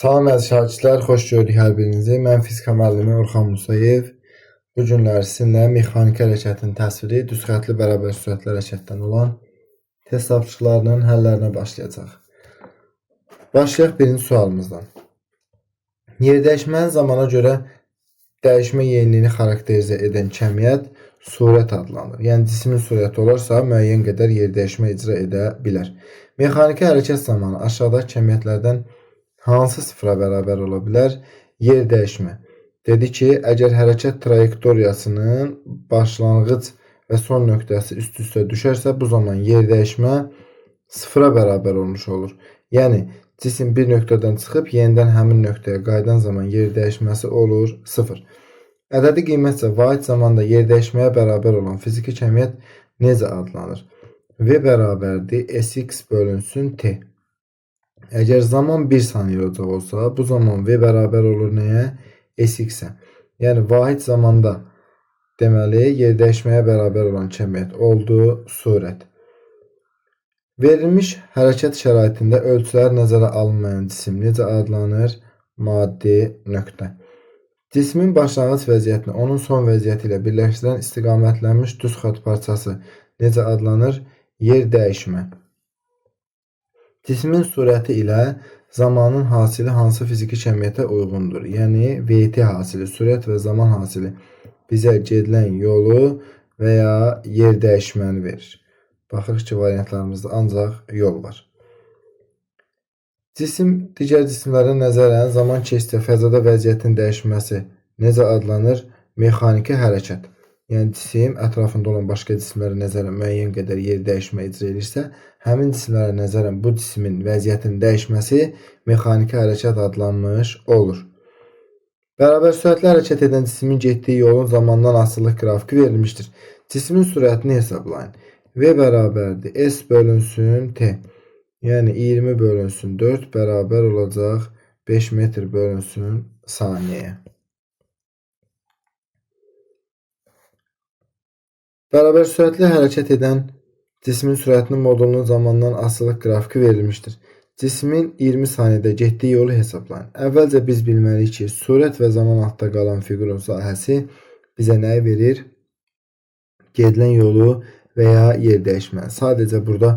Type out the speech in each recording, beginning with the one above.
Salam əziz şagirdlər, xoş gördük hər birinizi. Mən fizika müəllimi Orxan Musayev. Bu günlər sizinlə mexaniki hərəkətin təsviri, düz xəttli bərabər sürətli hərəkətdən olan test tapşırıqlarının həllərinə başlayacaq. Başlayaq birinci sualımızdan. Yerdəyişmənin zamana görə dəyişmə yeniliyini xarakterizə edən kəmiyyət surət adlanır. Yəni cismin surəti olarsa müəyyən qədər yerdəyişmə icra edə bilər. Mexaniki hərəkət zamanı aşağıdakı kəmiyyətlərdən hansı sıfıra bərabər ola bilər? Yer dəyişmə. Dedi ki, əgər hərəkət trayektoriyasının başlanğıc və son nöqtəsi üst-üstə düşərsə, bu zaman yer dəyişmə sıfıra bərabər olmuş olur. Yəni, cisim bir nöqtədən çıxıb, yenidən həmin nöqtəyə qayıdan zaman yer dəyişməsi olur 0. Ədədi qiymətsə vahid zamanda yer dəyişməyə bərabər olan fiziki kəmiyyət necə adlanır? V bərabərdir Sx bölünsün T. Əgər zaman 1 saniyə olacaq olsa, bu zaman V bərabər olur nəyə? Sx-ə. Yəni, vahid zamanda deməli, yer dəyişməyə bərabər olan kəmiyyət oldu surət. Verilmiş hərəkət şəraitində ölçüləri nəzərə alınmayan cisim necə adlanır? Maddi nöqtə. Cismin başlanğıc vəziyyətini onun son vəziyyəti ilə birləşdirən istiqamətlənmiş düz xətt parçası necə adlanır? Yer dəyişmə. Cismin surəti ilə zamanın hasili hansı fiziki kəmiyyətə uyğundur? Yəni, VT hasili, sürət və zaman hasili bizə gedilən yolu və ya yer dəyişməni verir. Baxırıq ki, variantlarımızda ancaq yol var. Cisim digər cisimlərə nəzərən zaman keçdikcə fəzada vəziyyətin dəyişməsi necə adlanır? Mexaniki hərəkət. Yəni, cisim ətrafında olan başqa cisimlərə nəzərən müəyyən qədər yer dəyişmə icra edirsə, həmin cisimlərə nəzərən bu cismin vəziyyətinin dəyişməsi mexaniki hərəkət adlanmış olur. Bərabər sürətli hərəkət edən cismin getdiyi yolun zamandan asılılıq qrafiki verilmişdir. Cismin sürətini hesablayın. V bərabərdir S bölünsün T. Yəni, 20 bölünsün 4 bərabər olacaq 5 metr bölünsün saniyəyə. Bərabər sürətli hərəkət edən cismin sürətinin modulunun zamandan asılılıq qrafiki verilmişdir. Cismin 20 saniyədə getdiyi yolu hesablayın. Əvvəlcə biz bilməliyik ki, sürət və zaman altda qalan fiqurun sahəsi bizə nəyi verir? Gedilən yolu və ya yer dəyişməni. Sadəcə burada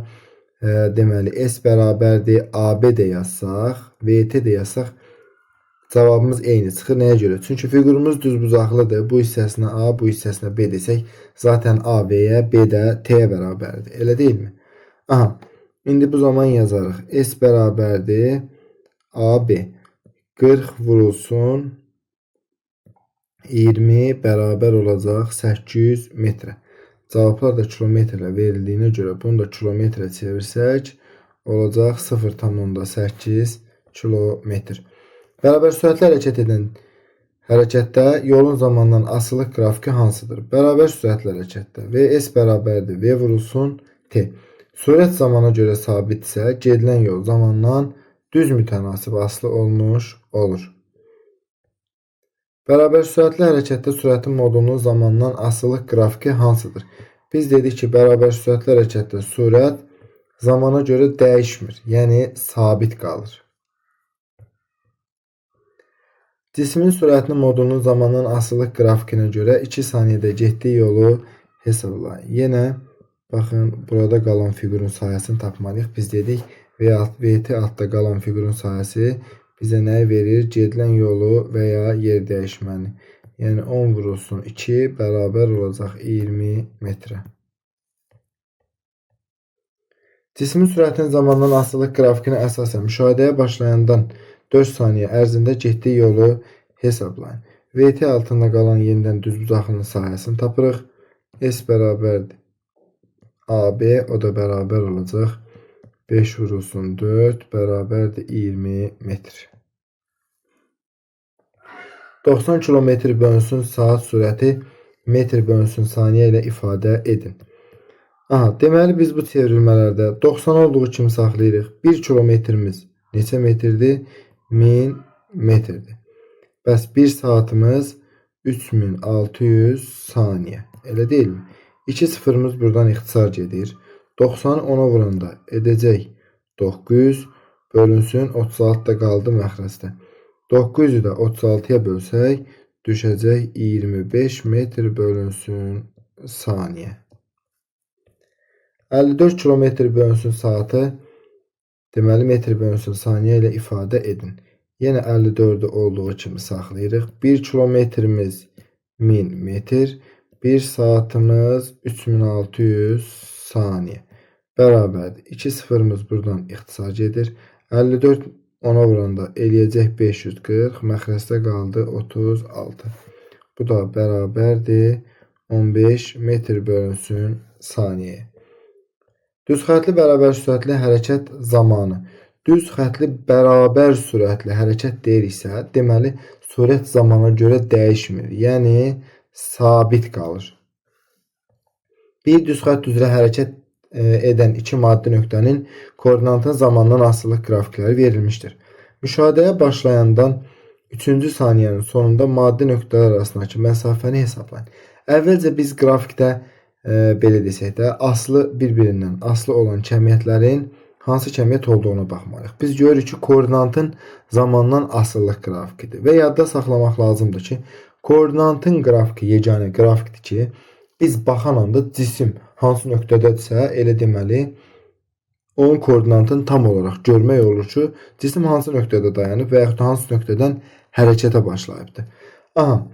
deməli S bərabərdir AB də yazsaq, VT də yazsaq, cavabımız eyni çıxır. Nəyə görə? Çünki fiqurumuz düzbucaqlıdır. Bu hissəsinə A, bu hissəsinə B desək, zaten A B-yə, B də T-yə bərabərdir. Elə deyilmi? Aha, indi bu zaman yazarıq. S bərabərdir AB. 40 vurulsun 20 bərabər olacaq 800 metrə. Cavablar da kilometrlə verildiyinə görə bunu da kilometrə çevirsək, olacaq 0,8 kilometr. Bərabər sürətli hərəkət edən hərəkətdə yolun zamandan asılılıq qrafiki hansıdır? Bərabər sürətli hərəkətdə VS bərabərdir V vurulsun T. Sürət zamana görə sabitsə, gedilən yol zamandan düz mütənasib asılı olmuş olur. Bərabər sürətli hərəkətdə sürətin modulunun zamandan asılılıq qrafiki hansıdır? Biz dedik ki, bərabər sürətli hərəkətdə sürət zamana görə dəyişmir, yəni sabit qalır. Cismin sürətinin modulunun zamandan asılılıq qrafikinə görə 2 saniyədə getdiyi yolu hesablayın. Yenə, baxın, burada qalan fiqurun sahəsini tapmalıyıq. Biz dedik, VT altda qalan fiqurun sahəsi bizə nəyi verir? Gedilən yolu və ya yer dəyişməni. Yəni, 10 vurulsun 2 bərabər olacaq 20 metrə. Cismin sürətinin zamandan asılılıq qrafikinə əsasən müşahidəyə başlayandan 4 saniyə ərzində getdiyi yolu hesablayın. VT altında qalan yenidən düzbucaqlının sahəsini tapırıq. S bərabərdir AB, o da bərabər olacaq 5 vurulsun 4 bərabərdir 20 metr. 90 km bölünsün saat sürəti metr bölünsün saniyə ilə ifadə edin. Aha, deməli biz bu çevrilmələrdə 90 olduğu kimi saxlayırıq. 1 kilometrimiz neçə metrdir? 1000 metrdir. Bəs 1 saatımız 3600 saniyə. Elə deyilmi? 2 sıfırımız buradan ixtisar gedir. 90'ı 10'a vuranda edəcək 900 bölünsün 36 da qaldı məxrəcdə. 900-ü də 36-ya bölsək, düşəcək 25 metr bölünsün saniyə. 54 kilometr bölünsün saatı, deməli metr bölünsün saniyə ilə ifadə edin. Yenə 54-ü olduğu kimi saxlayırıq. 1 kilometrimiz 1000 metr, 1 saatımız 3600 saniyə. Bərabərdir. 2 sıfırımız buradan ixtisar edir. 54 ona vuranda eləyəcək 540, məxrəcdə qaldı 36. Bu da bərabərdir 15 metr bölünsün saniyəyə. Düz xətli bərabər sürətli hərəkət zamanı. Düz xətli bərabər sürətli hərəkət deyiriksə, deməli sürət zamana görə dəyişmir. Yəni sabit qalır. Bir düz xətt üzrə hərəkət edən iki maddi nöqtənin koordinatın zamandan asılılıq qrafikləri verilmişdir. Müşahidəyə başlayandan 3-cü saniyənin sonunda maddi nöqtələr arasındakı məsafəni hesablayın. Əvvəlcə biz qrafikdə belə desək də, bir-birindən asılı olan kəmiyyətlərin hansı kəmiyyət olduğuna baxmalıyıq. Biz görürük ki, koordinatın zamandan asılılıq qrafikidir və yadda saxlamaq lazımdır ki, koordinatın qrafiki yeganə qrafikdir ki, biz baxan anda cisim hansı nöqtədədirsə, elə deməli, onun koordinatını tam olaraq görmək olur ki, cisim hansı nöqtədə dayanıb və yaxud hansı nöqtədən hərəkətə başlayıbdır. Aha,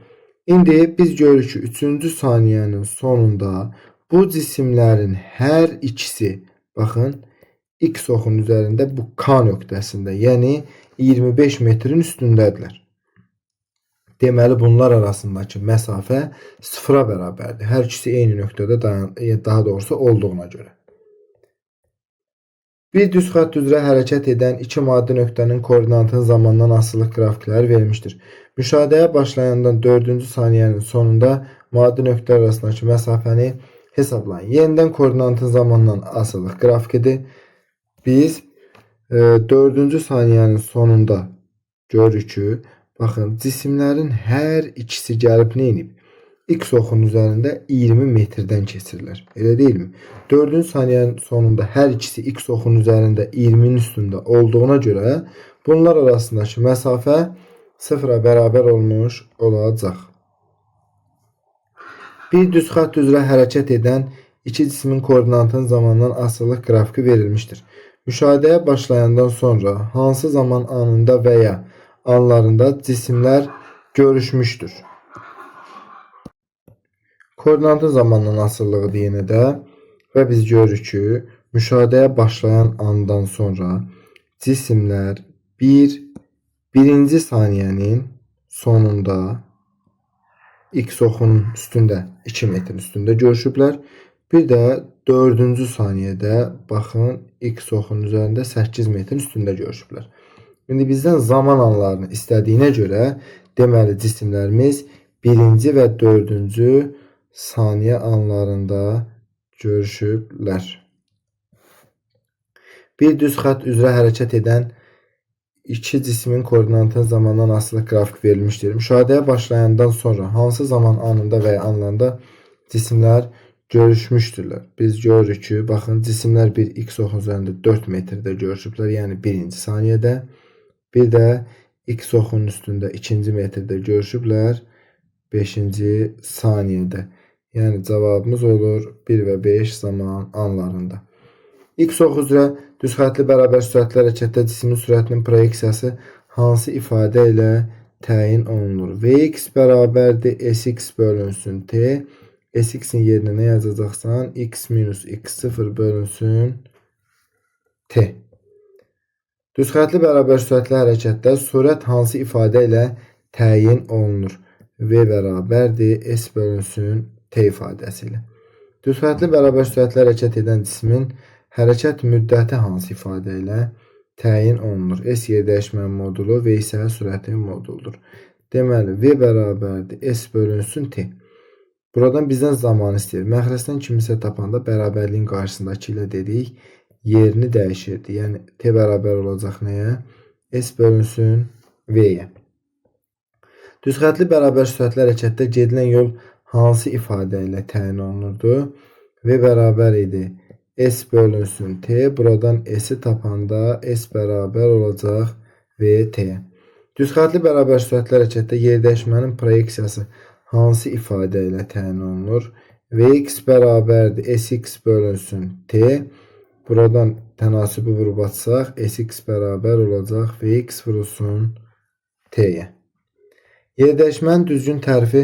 indi biz görürük ki, 3-cü saniyənin sonunda bu cisimlərin hər ikisi, baxın, X oxun üzərində bu K nöqtəsində, yəni 25 metrin üstündədirlər. Deməli, bunlar arasındakı məsafə 0-a bərabərdir. Hər ikisi eyni nöqtədə daha doğrusu olduğuna görə. Bir düz xətt üzrə hərəkət edən iki maddi nöqtənin koordinatının zamandan asılılıq qrafikləri verilmişdir. Müşahidəyə başlayandan 4-cü saniyənin sonunda maddi nöqtələr arasındakı məsafəni hesablayın. Yenidən koordinatın zamandan asılılıq grafikidir. Biz 4-cü saniyənin sonunda görürük ki, baxın, cisimlərin hər ikisi gəlib nə edib? X oxunun üzərində 20 metrdən keçirlər. Elə deyilmi? 4-cü saniyənin sonunda hər ikisi X oxunun üzərində 20-nin üstündə olduğuna görə bunlar arasındakı məsafə 0-a bərabər olmuş olacaq. Bir düz xətt üzrə hərəkət edən iki cismin koordinatının zamandan asılılıq qrafiki verilmişdir. Müşahidəyə başlayandan sonra hansı zaman anında və ya anlarında cisimlər görüşmüşdür? Koordinatın zamandan asılılığıdır yenə də və biz görürük ki, müşahidəyə başlayan andan sonra cisimlər birinci saniyənin sonunda X oxunun üstündə 2 metrin üstündə görüşüblər. Bir də 4-cü saniyədə baxın X oxunun üzərində 8 metrin üstündə görüşüblər. İndi bizdən zaman anlarını istədiyinə görə deməli cisimlərimiz 1-ci və 4-cü saniyə anlarında görüşüblər. Bir düz xətt üzrə hərəkət edən iki cismin koordinatının zamandan asılılıq qrafik verilmişdir. Müşahidəyə başlayandan sonra hansı zaman anında və ya anlarında cisimlər görüşmüşdürlər? Biz görürük ki, baxın, cisimlər bir X oxun üzərində 4 metrdə görüşüblər, yəni 1-ci saniyədə. Bir də X oxunun üstündə 2-ci metrdə görüşüblər 5-ci saniyədə. Yəni cavabımız olur 1 və 5 zaman anlarında. X oxu üzrə düz xəttli bərabər sürətli hərəkətdə cismin sürətinin proyeksiyası hansı ifadə ilə təyin olunur? Vx bərabərdir Sx bölünsün T. Sx-in yerinə nə yazacaqsan? X minus X0 bölünsün T. Düz xəttli bərabər sürətli hərəkətdə sürət hansı ifadə ilə təyin olunur? V bərabərdir S bölünsün T ifadəsi ilə. Düz xəttli bərabər sürətli hərəkət edən cismin hərəkət müddəti hansı ifadə ilə təyin olunur? S yer dəyişmənin modulu, V isə sürətin moduludur. Deməli, V bərabərdir S bölünsün T. Buradan bizdən zaman istəyir. Məxrəcdən kimisə tapanda bərabərliyin qarşısındakı ilə dedik, yerini dəyişirdi. Yəni, T bərabər olacaq nəyə? S bölünsün V-yə. Düz xəttli bərabər sürətli hərəkətdə gedilən yol hansı ifadə ilə təyin olunurdu? V bərabər idi S bölünsün T. Buradan S'i tapanda S bərabər olacaq VT. Düzxətli bərabər sürətli hərəkətdə yerdəyişmənin proyeksiyası hansı ifadə ilə təyin olunur? Vx bərabərdir Sx bölünsün T. Buradan tənasibi vurub atsaq Sx bərabər olacaq Vx vurulsun T'yə. Yerdəyişmənin düzgün tərifi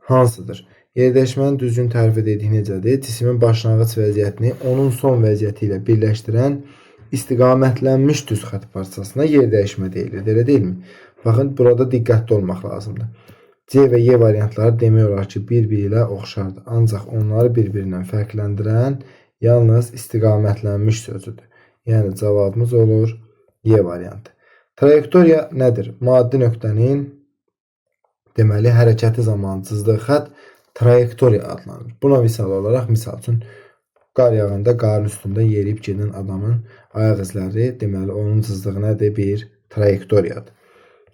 hansıdır? Yerdəyişmənin düzgün tərifi dedik necədir? Cismin başlanğıc vəziyyətini onun son vəziyyəti ilə birləşdirən istiqamətlənmiş düz xətt parçasına yerdəyişmə deyilir. Elə deyilmi? Baxın, burada diqqətli olmaq lazımdır. C və Y variantları demək olar ki, bir-biri ilə oxşardır. Ancaq onları bir-birindən fərqləndirən yalnız istiqamətlənmiş sözüdür. Yəni, cavabımız olur Y variantı. Trayektoriya nədir? Maddi nöqtənin deməli, hərəkəti zamanı cızdığı xətt trayektoriya adlanır. Buna misal olaraq, misal üçün, qar yağında qarın üstündə yeriyib gedən adamın ayaq izləri, deməli, onun cızdığı nədir? Bir trayektoriyadır.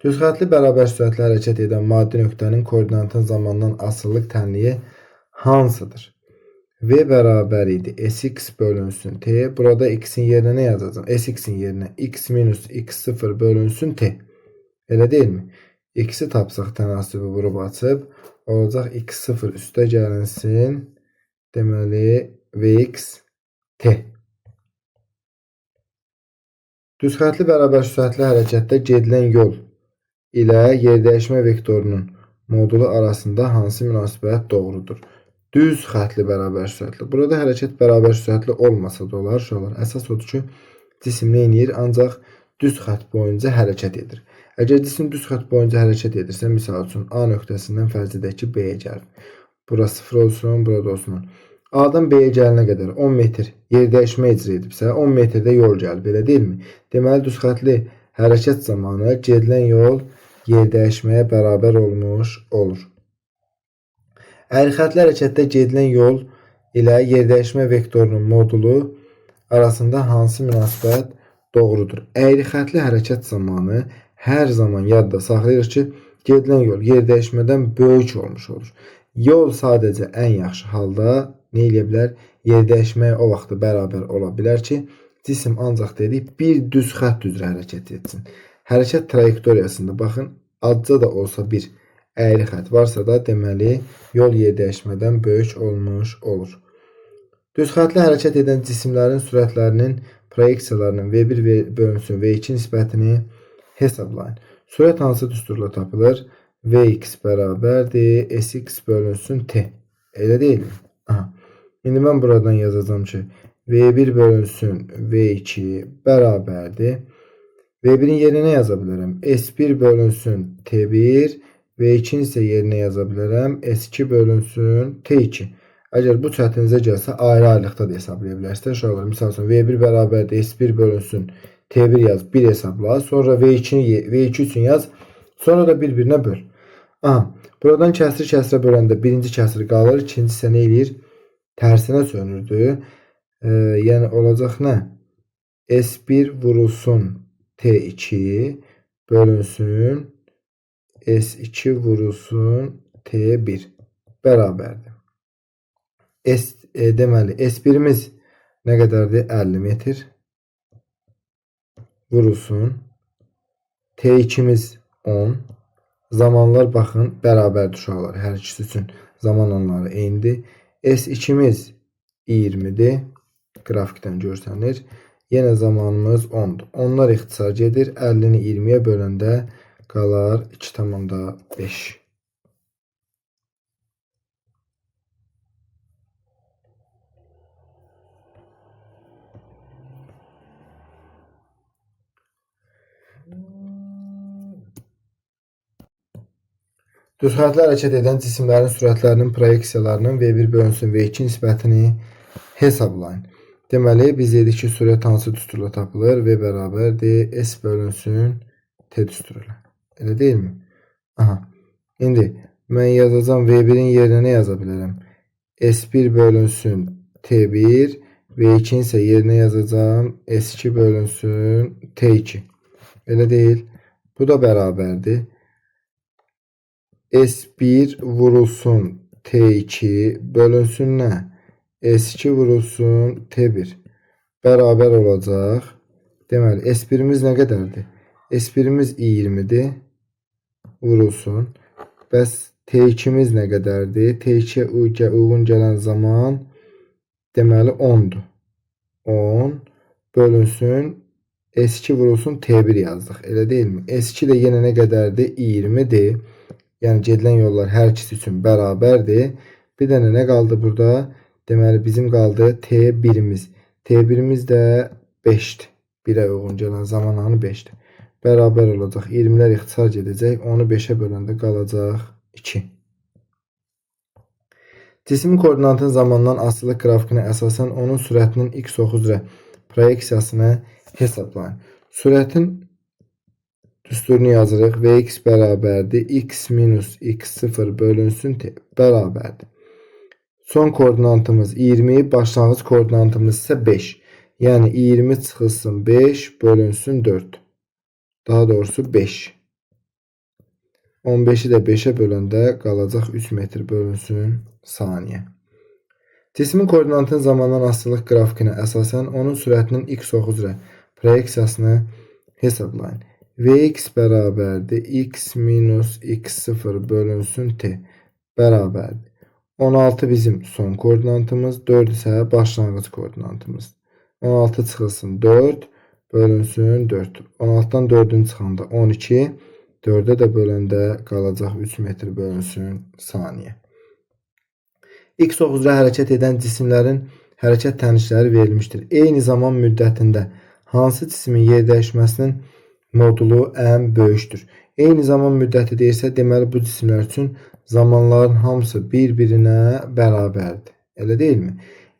Düzxətli bərabər sürətli hərəkət edən maddi nöqtənin koordinatın zamandan asılılıq tənliyi hansıdır? V bərabər idi Sx bölünsün T. Burada x-in yerinə nə yazacağım? Sx-in yerinə x minus x0 bölünsün T. Elə deyilmi? X-i tapsaq tənasibi vurub açıb, olacaq x0 üstə gəlinsin, deməli, Vx T. Düzxətli bərabər sürətli hərəkətdə gedilən yol ilə yerdəyişmə vektorunun modulu arasında hansı münasibət doğrudur? Düz xətli bərabər sürətli. Burada hərəkət bərabər sürətli olmasa da olar. Əsas odur ki, cisim nə edir? Ancaq düz xətt boyunca hərəkət edir. Əgər cisim düz xətt boyunca hərəkət edirsə, misal üçün A nöqtəsindən fərz edək ki, B-yə gəlir. Bura 0 olsun, burada olsun. A-dan B-yə gəlinə qədər 10 metr yerdəyişmə icra edibsə, 10 metrdə yol gəlib, elə deyilmi? Deməli, düz xətli hərəkət zamanı gedilən yol yerdəyişməyə bərabər olmuş olur. Əyrixətli hərəkətdə gedilən yol ilə yerdəyişmə vektorunun modulu arasında hansı münasibət doğrudur? Əyrixətli hərəkət zamanı hər zaman yadda saxlayırıq ki, gedilən yol yerdəyişmədən böyük olmuş olur. Yol sadəcə ən yaxşı halda nə edə bilər? Yerdəyişməyə o vaxtı bərabər ola bilər ki, cisim ancaq dedik bir düz xətt üzrə hərəkət etsin. Hərəkət trayektoriyasında baxın, adca da olsa bir əyri xətt varsa da deməli yol yerdəyişmədən böyük olmuş olur. Düz xəttli hərəkət edən cisimlərin sürətlərinin proyeksiyalarının V1 bölünsün V2 nisbətini hesablayın. Sürət hansı düsturla tapılır? Vx bərabərdir Sx bölünsün T. Elə deyilmi? Aha. İndi mən buradan yazacağım ki, V1 bölünsün V2 bərabərdir. V1-in yerinə yaza bilərəm. S1 bölünsün T1, V2-in isə yerinə yaza bilərəm. S2 bölünsün T2. Əgər bu çətinizə gəlsə, ayrı-ayrılıqda da hesablaya bilərsiniz. Uşaqlar, misal üçün, V1 bərabərdir S1 bölünsün T1 yaz, 1 hesabla. Sonra V2 üçün yaz, sonra da bir-birinə böl. Aha, buradan kəsri böləndə birinci kəsri qalır, ikinci isə nə eləyir? Tərsinə sönürdü. Yəni, olacaq nə? S1 vurulsun T2 bölünsün S2 vurulsun T1 bərabərdir. Deməli, S1-imiz nə qədərdir? 50 metr vurulsun. T2-miz 10. Zamanlar baxın, bərabərdir uşaqlar. Hər ikisi üçün zaman onları eynidir. S2-miz 20-dir. Qrafikdən görsənir. Yenə zamanımız 10'dur. Onlar ixtisar gedir. 50-ni 20'ye böləndə qalar 2,5. Düzxətli hərəkət edən cisimlərin sürətlərinin proyeksiyalarının V1 bölünsün V2 nisbətini hesablayın. Deməli, biz dedik ki, sürət hansı düsturla tapılır? V bərabərdir S bölünsün T düsturuyla. Elə deyilmi? Aha. İndi mən yazacağım V1-in yerinə nə yaza bilərəm? S1 bölünsün T1, V2-in isə yerinə yazacağım S2 bölünsün T2. Elə deyil. Bu da bərabərdir. S1 vurulsun T2 bölünsün nə? S2 vurulsun T1. bərabər olacaq. Deməli, S1-imiz nə qədərdir? S1-imiz 20-dir. Vurulsun. Bəs T2-miz nə qədərdir? T2-yə uyğun gələn zaman deməli 10-dur. 10 bölünsün. S2 vurulsun T1 yazdıq. Elə deyilmi? S2 də yenə nə qədərdir? 20-dir. Yəni gedilən yollar hər ikisi üçün bərabərdir. Bir dənə nə qaldı burada? Deməli bizim qaldı T1-imiz. T1-imiz də 5-dir. 1-ə uyğun gələn zamanı 5-dir. Bərabər olacaq. 20-lər ixtisar gedəcək. Onu 5-ə böləndə qalacaq 2. Cismin koordinatın zamandan asılı qrafikinə əsasən onun sürətinin x oxu üzrə proyeksiyasını hesablayın. Sürətin düsturunu yazırıq. Vx bərabərdir. X minus x0 bölünsün t bərabərdir. Son koordinatımız 20, başlanğıc koordinatımız isə 5. Yəni 20 çıxılsın 5 bölünsün 4. Daha doğrusu 5. 15-i də 5-ə böləndə qalacaq 3 metr bölünsün saniyə. Cismin koordinatın zamandan asılılıq qrafikinə əsasən onun sürətinin x oxu üzrə proyeksiyasını hesablayın. Vx bərabərdir. X minus x0 bölünsün t bərabərdir. 16 bizim son koordinatımız, 4 isə başlanğıc koordinatımız. 16 çıxılsın 4 bölünsün 4. 16-dan 4-ün çıxanda 12, 4-ə də böləndə qalacaq 3 metr bölünsün saniyə. X oxu üzrə hərəkət edən cisimlərin hərəkət tənişləri verilmişdir. Eyni zaman müddətində hansı cismin yer dəyişməsinin modulu ən böyükdür? Eyni zaman müddəti deyirsə, deməli bu cisimlər üçün zamanların hamısı bir-birinə bərabərdir. Elə deyilmi?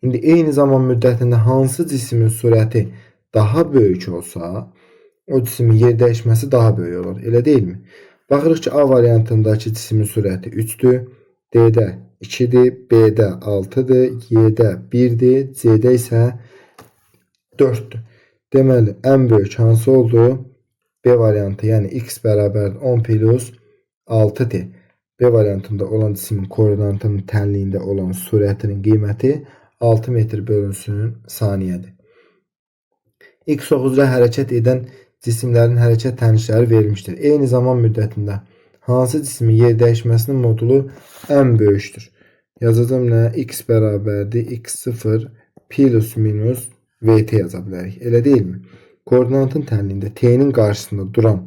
İndi eyni zaman müddətində hansı cismin sürəti daha böyük olsa, o cismin yer dəyişməsi daha böyük olur. Elə deyilmi? Baxırıq ki, A variantındakı cismin sürəti 3-dür, D-də 2-dir, B-də 6-dır, Y-də 1-dir, C-də isə 4-dür. Deməli, ən böyük hansı oldu? B variantı, yəni x bərabər 10 plus 6-dir. B variantında olan cismin koordinatının tənliyində olan sürətinin qiyməti 6 metr bölünsün saniyədir. X oxu üzrə hərəkət edən cisimlərin hərəkət tənişləri verilmişdir. Eyni zaman müddətində hansı cismin yer dəyişməsinin modulu ən böyükdür? Yazacağım nə? X bərabərdir. X0 plus minus VT yaza bilərik. Elə deyilmi? Koordinatın tənliyində T'nin qarşısında duran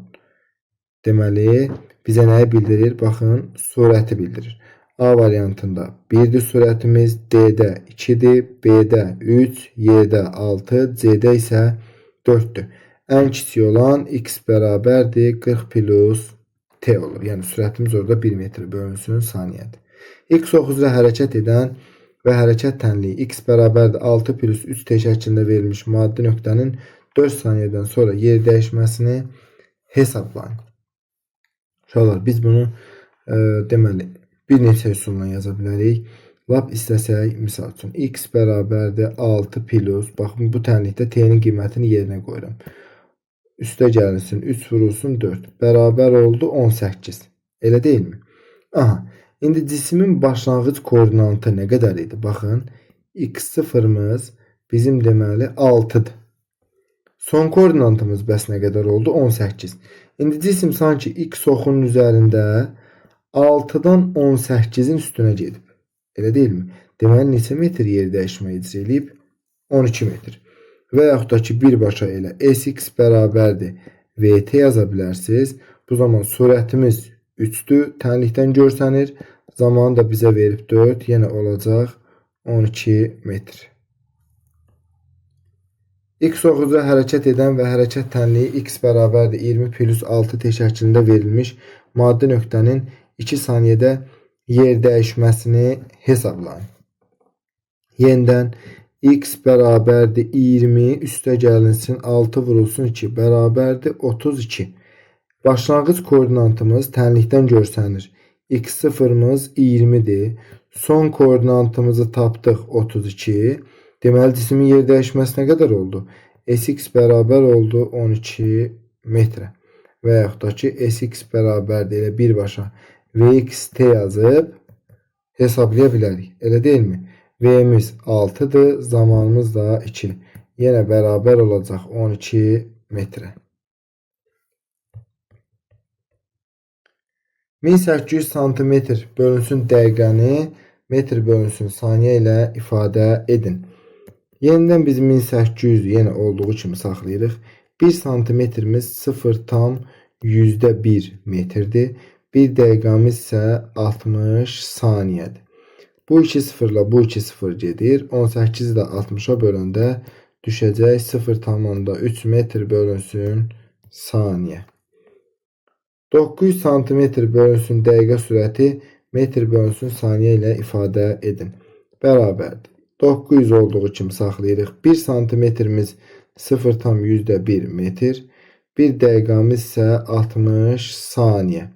deməli bizə nəyi bildirir? Baxın, sürəti bildirir. A variantında 1-dir sürətimiz, D-də 2-dir, B-də 3, Y-də 6, C-də isə 4-dür. Ən kiçik olan x bərabərdir 40 plus t olur. Yəni sürətimiz orada 1 metr bölünsün saniyədir. X oxu üzrə hərəkət edən və hərəkət tənliyi x bərabərdir 6 plus 3t şəklində verilmiş maddi nöqtənin 4 saniyədən sonra yer dəyişməsini hesablayın. Uşaqlar, biz bunu deməli bir neçə üsulla yaza bilərik. Lap istəsək, misal üçün x bərabərdir 6 plus, baxın bu tənlikdə t'nin qiymətini yerinə qoyuram. Üstə gəlinsin 3 vurulsun 4. Bərabər oldu 18. Elə deyilmi? Aha, indi cismin başlanğıc koordinatı nə qədər idi? Baxın, x0'mız bizim deməli 6'dır. Son koordinatımız bəs nə qədər oldu? 18. İndi cisim sanki x oxunun üzərində 6'dan 18'in üstünə gedib. Elə deyilmi? Deməli neçə metr yer dəyişmə icra edib? 12 metr. Və yaxud da ki birbaşa elə sx bərabərdir vt yaza bilərsiniz. Bu zaman sürətimiz 3'dür. Tənlikdən görsənir. Zamanı da bizə verib 4. Yenə olacaq 12 metr. X oxu üzrə hərəkət edən və hərəkət tənliyi x bərabərdir 20 plus 6t şəklində verilmiş maddi nöqtənin 2 saniyədə yer dəyişməsini hesablayın. Yenidən x bərabərdir 20 üstə gəlinsin 6 vurulsun 2 bərabərdir 32. Başlanğıc koordinatımız tənlikdən görsənir. X0'mız 20'dir. Son koordinatımızı tapdıq 32. Deməli cismin yer dəyişməsi nə qədər oldu? Sx bərabər oldu 12 metrə. Və yaxud da ki sx bərabərdir elə birbaşa vxt yazıb hesablaya bilərik. Elə deyilmi? V'miz 6'dır, zamanımız da 2. yenə bərabər olacaq 12 metrə. 1800 santimetr bölünsün dəqiqəni metr bölünsün saniyə ilə ifadə edin. Yenidən biz 1800 yenə olduğu kimi saxlayırıq. 1 santimetrimiz 0,1 metrdir. 1 dəqiqəmiz isə 60 saniyədir. Bu 2 sıfırla bu 2 sıfır gedir. 18-i də 60-a böləndə düşəcək 0,3 metr bölünsün saniyə. 900 santimetr bölünsün dəqiqə sürəti metr bölünsün saniyə ilə ifadə edin. Bərabərdir. 900 olduğu kimi saxlayırıq. 1 santimetrimiz 0,1 metr. 1 dəqiqəmiz isə 60 saniyə.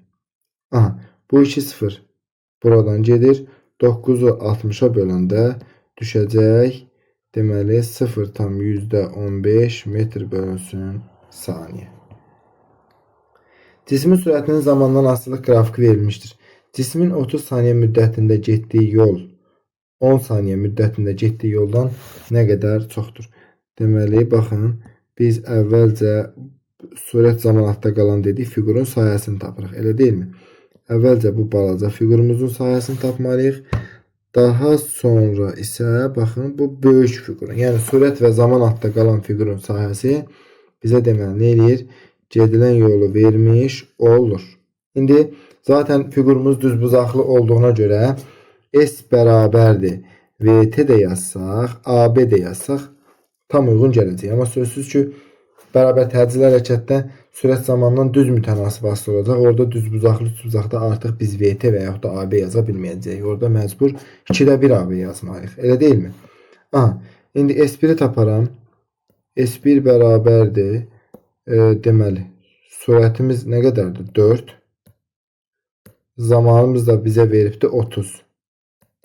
Aha, bu 2 sıfır buradan gedir. 9-u 60-a böləndə düşəcək. Deməli 0,15 metr bölünsün saniyə. Cismin sürətinin zamandan asılılıq qrafiki verilmişdir. Cismin 30 saniyə müddətində getdiyi yol 10 saniyə müddətində getdiyi yoldan nə qədər çoxdur? Deməli, baxın, biz əvvəlcə sürət zamanatda qalan dedik, fiqurun sayəsini tapırıq, elə deyilmi? Əvvəlcə bu balaca fiqurumuzun sayəsini tapmalıyıq. Daha sonra isə, baxın, bu böyük fiqurun, yəni sürət və zamanatda qalan fiqurun sayəsi bizə deməli, nə eləyir? Gedilən yolu vermiş olur. İndi zaten fiqurumuz düzbucaqlı olduğuna görə S bərabərdir. VT də yazsaq, AB də yazsaq tam uyğun gələcək. Amma sözsüz ki, bərabər təcili hərəkətdə sürət zamandan düz mütənasib asılı olacaq. Orada düzbucaqlı üçbucaqda artıq biz VT və yaxud da AB yaza bilməyəcəyik. Orada məcbur 2-də 1 AB yazmalıyıq. Elə deyilmi? Aha, indi S1-i taparam. S1 bərabərdir. Deməli, sürətimiz nə qədərdir? 4. Zamanımız da bizə veribdir 30.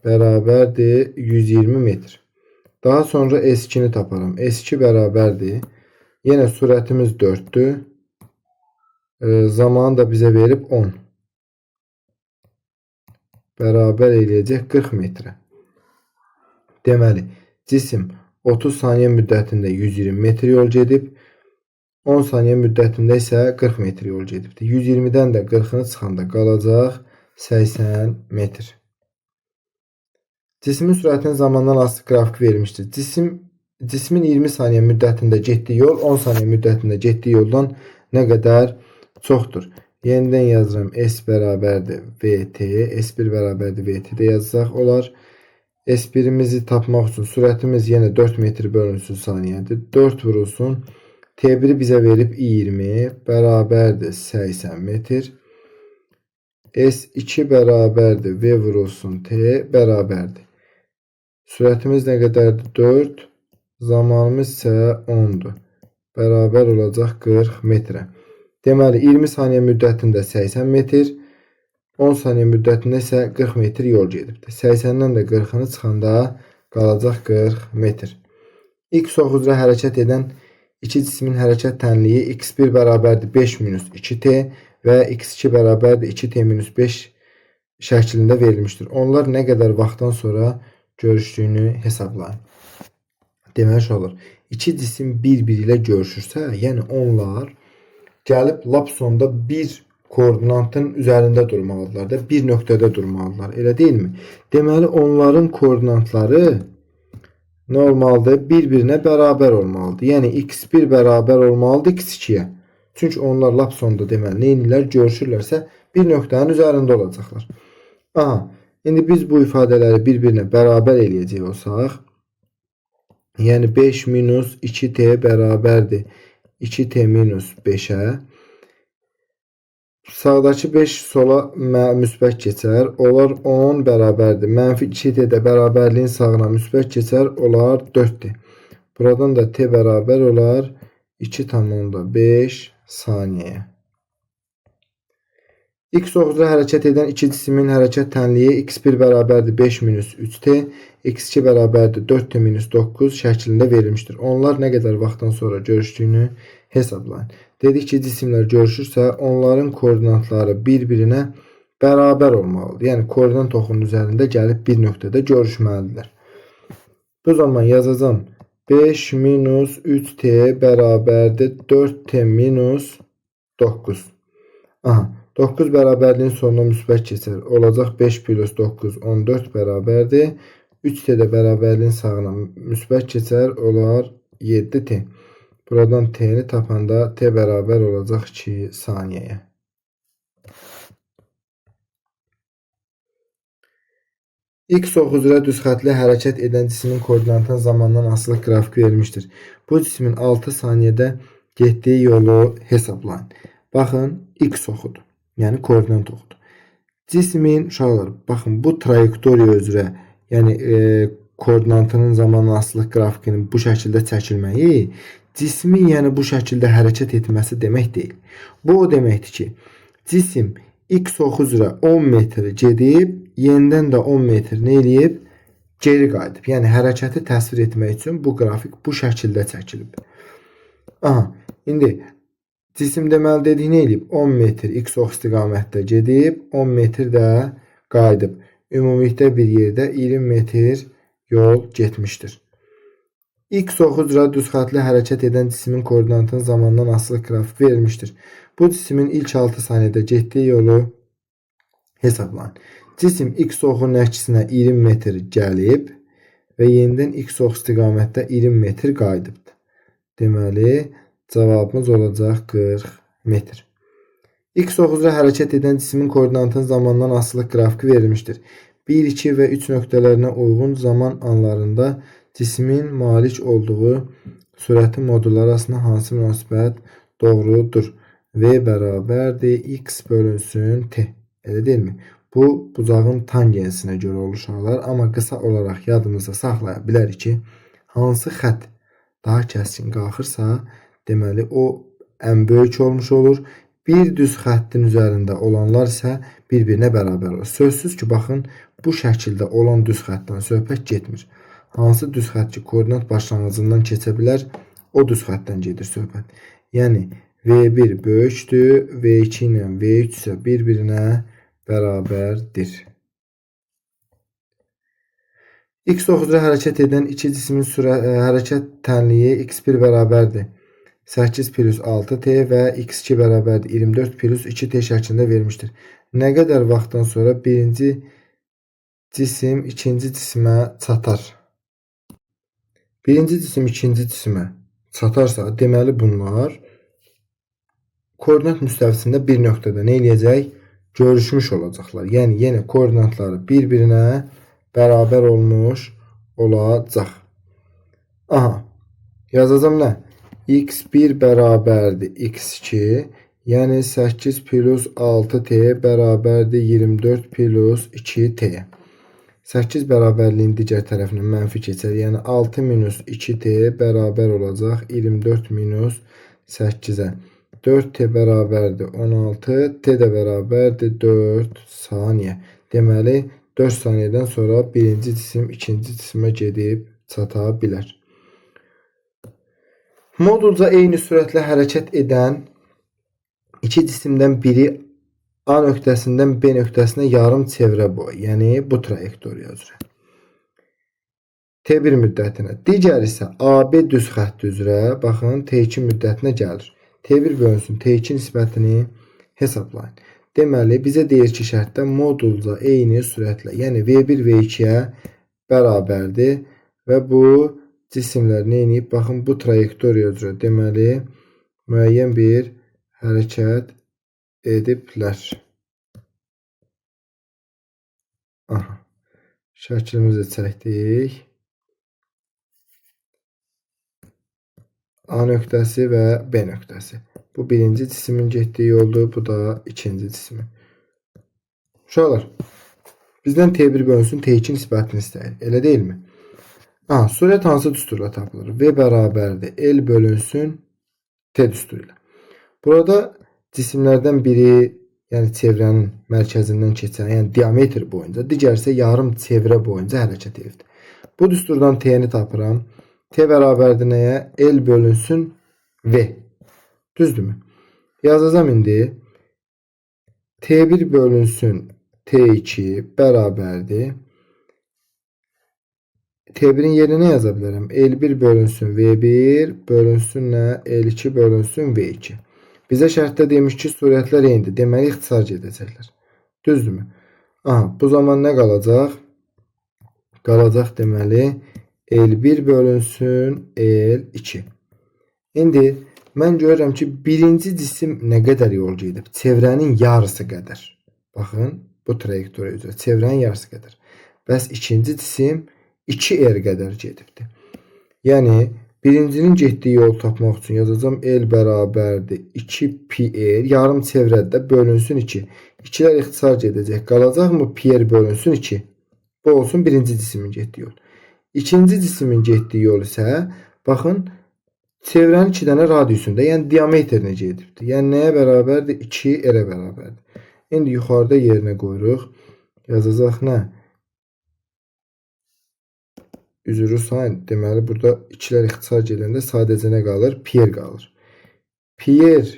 Bərabərdir 120 metr. Daha sonra S2-ni taparam. S2 bərabərdir. Yenə sürətimiz 4'dür. Zamanı da bizə verib 10. Bərabər eləyəcək 40 metrə. Deməli, cisim 30 saniyə müddətində 120 metr yol gedib. 10 saniyə müddətində isə 40 metr yol gedibdir. 120-dən də 40-ını çıxanda qalacaq 80 metr. Cismin sürətinin zamandan asılı qrafiki verilmişdir. Cismin 20 saniyə müddətində getdiyi yol 10 saniyə müddətində getdiyi yoldan nə qədər çoxdur? Yenidən yazıram. S bərabərdir VT. S1 bərabərdir VT də yazacaq olar. S1-imizi tapmaq üçün sürətimiz yenə 4 metr bölünsün saniyədir. 4 vurulsun. T1-i bizə verib 20 bərabərdir 80 metr. S2 bərabərdir V vurulsun T bərabərdir. Sürətimiz nə qədərdir? 4. Zamanımız isə 10'dur. Bərabər olacaq 40 metrə. Deməli, 20 saniyə müddətində 80 metr, 10 saniyə müddətində isə 40 metr yol gedibdir. 80-dən də 40-ını çıxanda qalacaq 40 metr. X ox üzrə hərəkət edən iki cismin hərəkət tənliyi x1 bərabərdir 5 minus 2t və x2 bərabərdir 2t-5 şəklində verilmişdir. Onlar nə qədər vaxtdan sonra görüşdüyünü hesablayın. Deməli olur. İki cisim bir-biri ilə görüşürsə, yəni onlar gəlib lap sonda bir koordinatın üzərində durmalıdırlar da, bir nöqtədə durmalıdırlar. Elə deyilmi? Deməli, onların koordinatları normalde bir-birinə bərabər olmalıdır. Yəni x1 bərabər olmalıdır x2-yə. Çünki onlar lap sonda deməli neynirlər? Görüşürlərsə bir nöqtənin üzərində olacaqlar. Aha, indi biz bu ifadələri bir-birinə bərabər eləyəcək olsaq, yəni 5 minus 2t bərabərdir 2t minus 5'ə. Sağdakı 5 sola müsbət keçər. Olar 10 bərabərdir. Mənfi 2t də bərabərliyin sağına müsbət keçər. Olar 4'dir. Buradan da t bərabər olar 2,5 saniyəyə. X ox üzrə hərəkət edən iki cismin hərəkət tənliyi x1 bərabərdir 5 minus 3t, x2 bərabərdir 4t minus 9 şəklində verilmişdir. Onlar nə qədər vaxtdan sonra görüşdüyünü hesablayın. Dedik ki, cisimlər görüşürsə, onların koordinatları bir-birinə bərabər olmalıdır. Yəni, koordinat oxunun üzərində gəlib bir nöqtədə görüşməlidirlər. Bu zaman yazacağım 5 minus 3t bərabərdir 4t minus 9. Aha, 9 bərabərliyin sonuna müsbət keçər. Olacaq 5 plus 9 14 bərabərdir. 3t də bərabərliyin sağına müsbət keçər. Olar 7t. Buradan t'ni tapanda t bərabər olacaq 2 saniyəyə. X oxu üzrə düz xətlə hərəkət edən cismin koordinatının zamandan asılı qrafiki verilmişdir. Bu cismin 6 saniyədə getdiyi yolu hesablayın. Baxın, X oxudur. Yəni koordinat oxudur. Cismin uşaqlar, baxın bu trayektoriya üzrə, yəni koordinatının zamandan asılı qrafikinin bu şəkildə çəkilməyi cismin yəni bu şəkildə hərəkət etməsi demək deyil. Bu o deməkdir ki, cisim X oxu üzrə 10 metr gedib, yenidən də 10 metr nə eləyib? Geri qayıdıb. Yəni hərəkəti təsvir etmək üçün bu qrafik bu şəkildə çəkilib. Aha, indi cisim deməli dedik nə eləyib? 10 metr X ox istiqamətdə gedib, 10 metr də qayıdıb. Ümumilikdə bir yerdə 20 metr yol getmişdir. X oxu üzrə düz xətlə hərəkət edən cismin koordinatının zamandan asılı qrafik verilmişdir. Bu cismin ilk 6 saniyədə getdiyi yolu hesablayın. Cisim X oxunun əksinə 20 metr gəlib və yenidən X ox istiqamətdə 20 metr qayıdıbdır. Deməli, cavabımız olacaq 40 metr. X oxu üzrə hərəkət edən cismin koordinatının zamandan asılı qrafiki verilmişdir. 1, 2 və 3 nöqtələrinə uyğun zaman anlarında cismin malik olduğu sürətin modulları arasında hansı münasibət doğrudur? V bərabərdir X bölünsün T. Elə deyilmi? Bu, bucağın tangensinə görə olur uşaqlar. Amma qısa olaraq yadımızda saxlaya bilərik ki, hansı xətt daha kəskin qalxırsa, deməli o ən böyük olmuş olur. Bir düz xəttin üzərində olanlar isə bir-birinə bərabər olur. Sözsüz ki, baxın, bu şəkildə olan düz xəttdən söhbət getmir. Hansı düz xətt ki, koordinat başlanğıcından keçə bilər, o düz xəttdən gedir söhbət. Yəni, V1 böyükdür, V2 ilə V3 isə bir-birinə bərabərdir. X oxu üzrə hərəkət edən iki cismin hərəkət tənliyi x1 bərabərdir 8 plus 6t və x2 bərabərdir 24 plus 2t şəklində verilmişdir. Nə qədər vaxtdan sonra birinci cisim ikinci cisimə çatar? Birinci cisim ikinci cisimə çatarsa, deməli bunlar koordinat müstəvisində bir nöqtədə nə eləyəcək? Görüşmüş olacaqlar. Yəni, yenə koordinatları bir-birinə bərabər olmuş olacaq. Aha, yazacağım nə? x1 bərabərdir x2, yəni 8 plus 6t bərabərdir 24 plus 2t. 8 bərabərliyin digər tərəfindən mənfi keçər, yəni 6 minus 2t bərabər olacaq 24 minus 8-ə. 4t bərabərdir 16, t də bərabərdir 4 saniyə. Deməli, 4 saniyədən sonra birinci cisim ikinci cisimə gedib çata bilər. Modulca eyni sürətlə hərəkət edən iki cisimdən biri A nöqtəsindən B nöqtəsinə yarım çevrə boyu, yəni bu trayektoriya üzrə T1 müddətinə. Digər isə AB düz xətti üzrə, baxın, T2 müddətinə gəlir. T1 bölünsün T2 nisbətini hesablayın. Deməli, bizə deyir ki, şərtdə modulca eyni sürətlə, yəni V1 V2-yə bərabərdir və bu cisimlər nə edib? Baxın, bu trayektoriya üzrə deməli, müəyyən bir hərəkət ediblər. Aha, şəklimizi çəkdik. A nöqtəsi və B nöqtəsi. Bu birinci cismin getdiyi yoldur, bu da ikinci cismin. Uşaqlar, bizdən T1 bölünsün T2 nisbətini istəyir, elə deyilmi? Aha, sürət hansı düsturla tapılır? V bərabərdir L bölünsün T düsturu ilə. Burada cisimlərdən biri, yəni çevrənin mərkəzindən keçən, yəni diametr boyunca, digər isə yarım çevrə boyunca hərəkət edir. Bu düsturdan T-ni tapıram. T bərabərdir nəyə? L bölünsün V. Düzdürmü? Yazacağım indi. T1 bölünsün T2 bərabərdir. T1'in yerinə yaza bilərəm. L1 bölünsün V1 bölünsün nə? L2 bölünsün V2. Bizə şərtdə demiş ki, surətlər eynidir. Deməli, ixtisar edəcəklər. Düzdürmü? Aha, bu zaman nə qalacaq? Qalacaq deməli L1 bölünsün L2. İndi mən görürəm ki, birinci cisim nə qədər yol gedib? Çevrənin yarısı qədər. Baxın, bu trayektoriya üzrə çevrənin yarısı qədər. Bəs ikinci cisim 2R qədər gedibdir. Yəni, birincinin getdiyi yolu tapmaq üçün yazacağım L bərabərdir 2πr, yarım çevrədə bölünsün 2. 2'lər ixtisar gedəcək. Qalacaqmı πr bölünsün 2? Bu olsun birinci cismin getdiyi yol. İkinci cismin getdiyi yol isə, baxın, çevrənin 2 dənə radiusunda, yəni diametrinə gedibdir. Yəni, nəyə bərabərdir? 2R-ə bərabərdir. İndi yuxarıda yerinə qoyuruq. Yazacaq nə? Üzürü sayın. Deməli, burada 2'lər ixtisar gedəndə sadəcə nə qalır? πr qalır. πr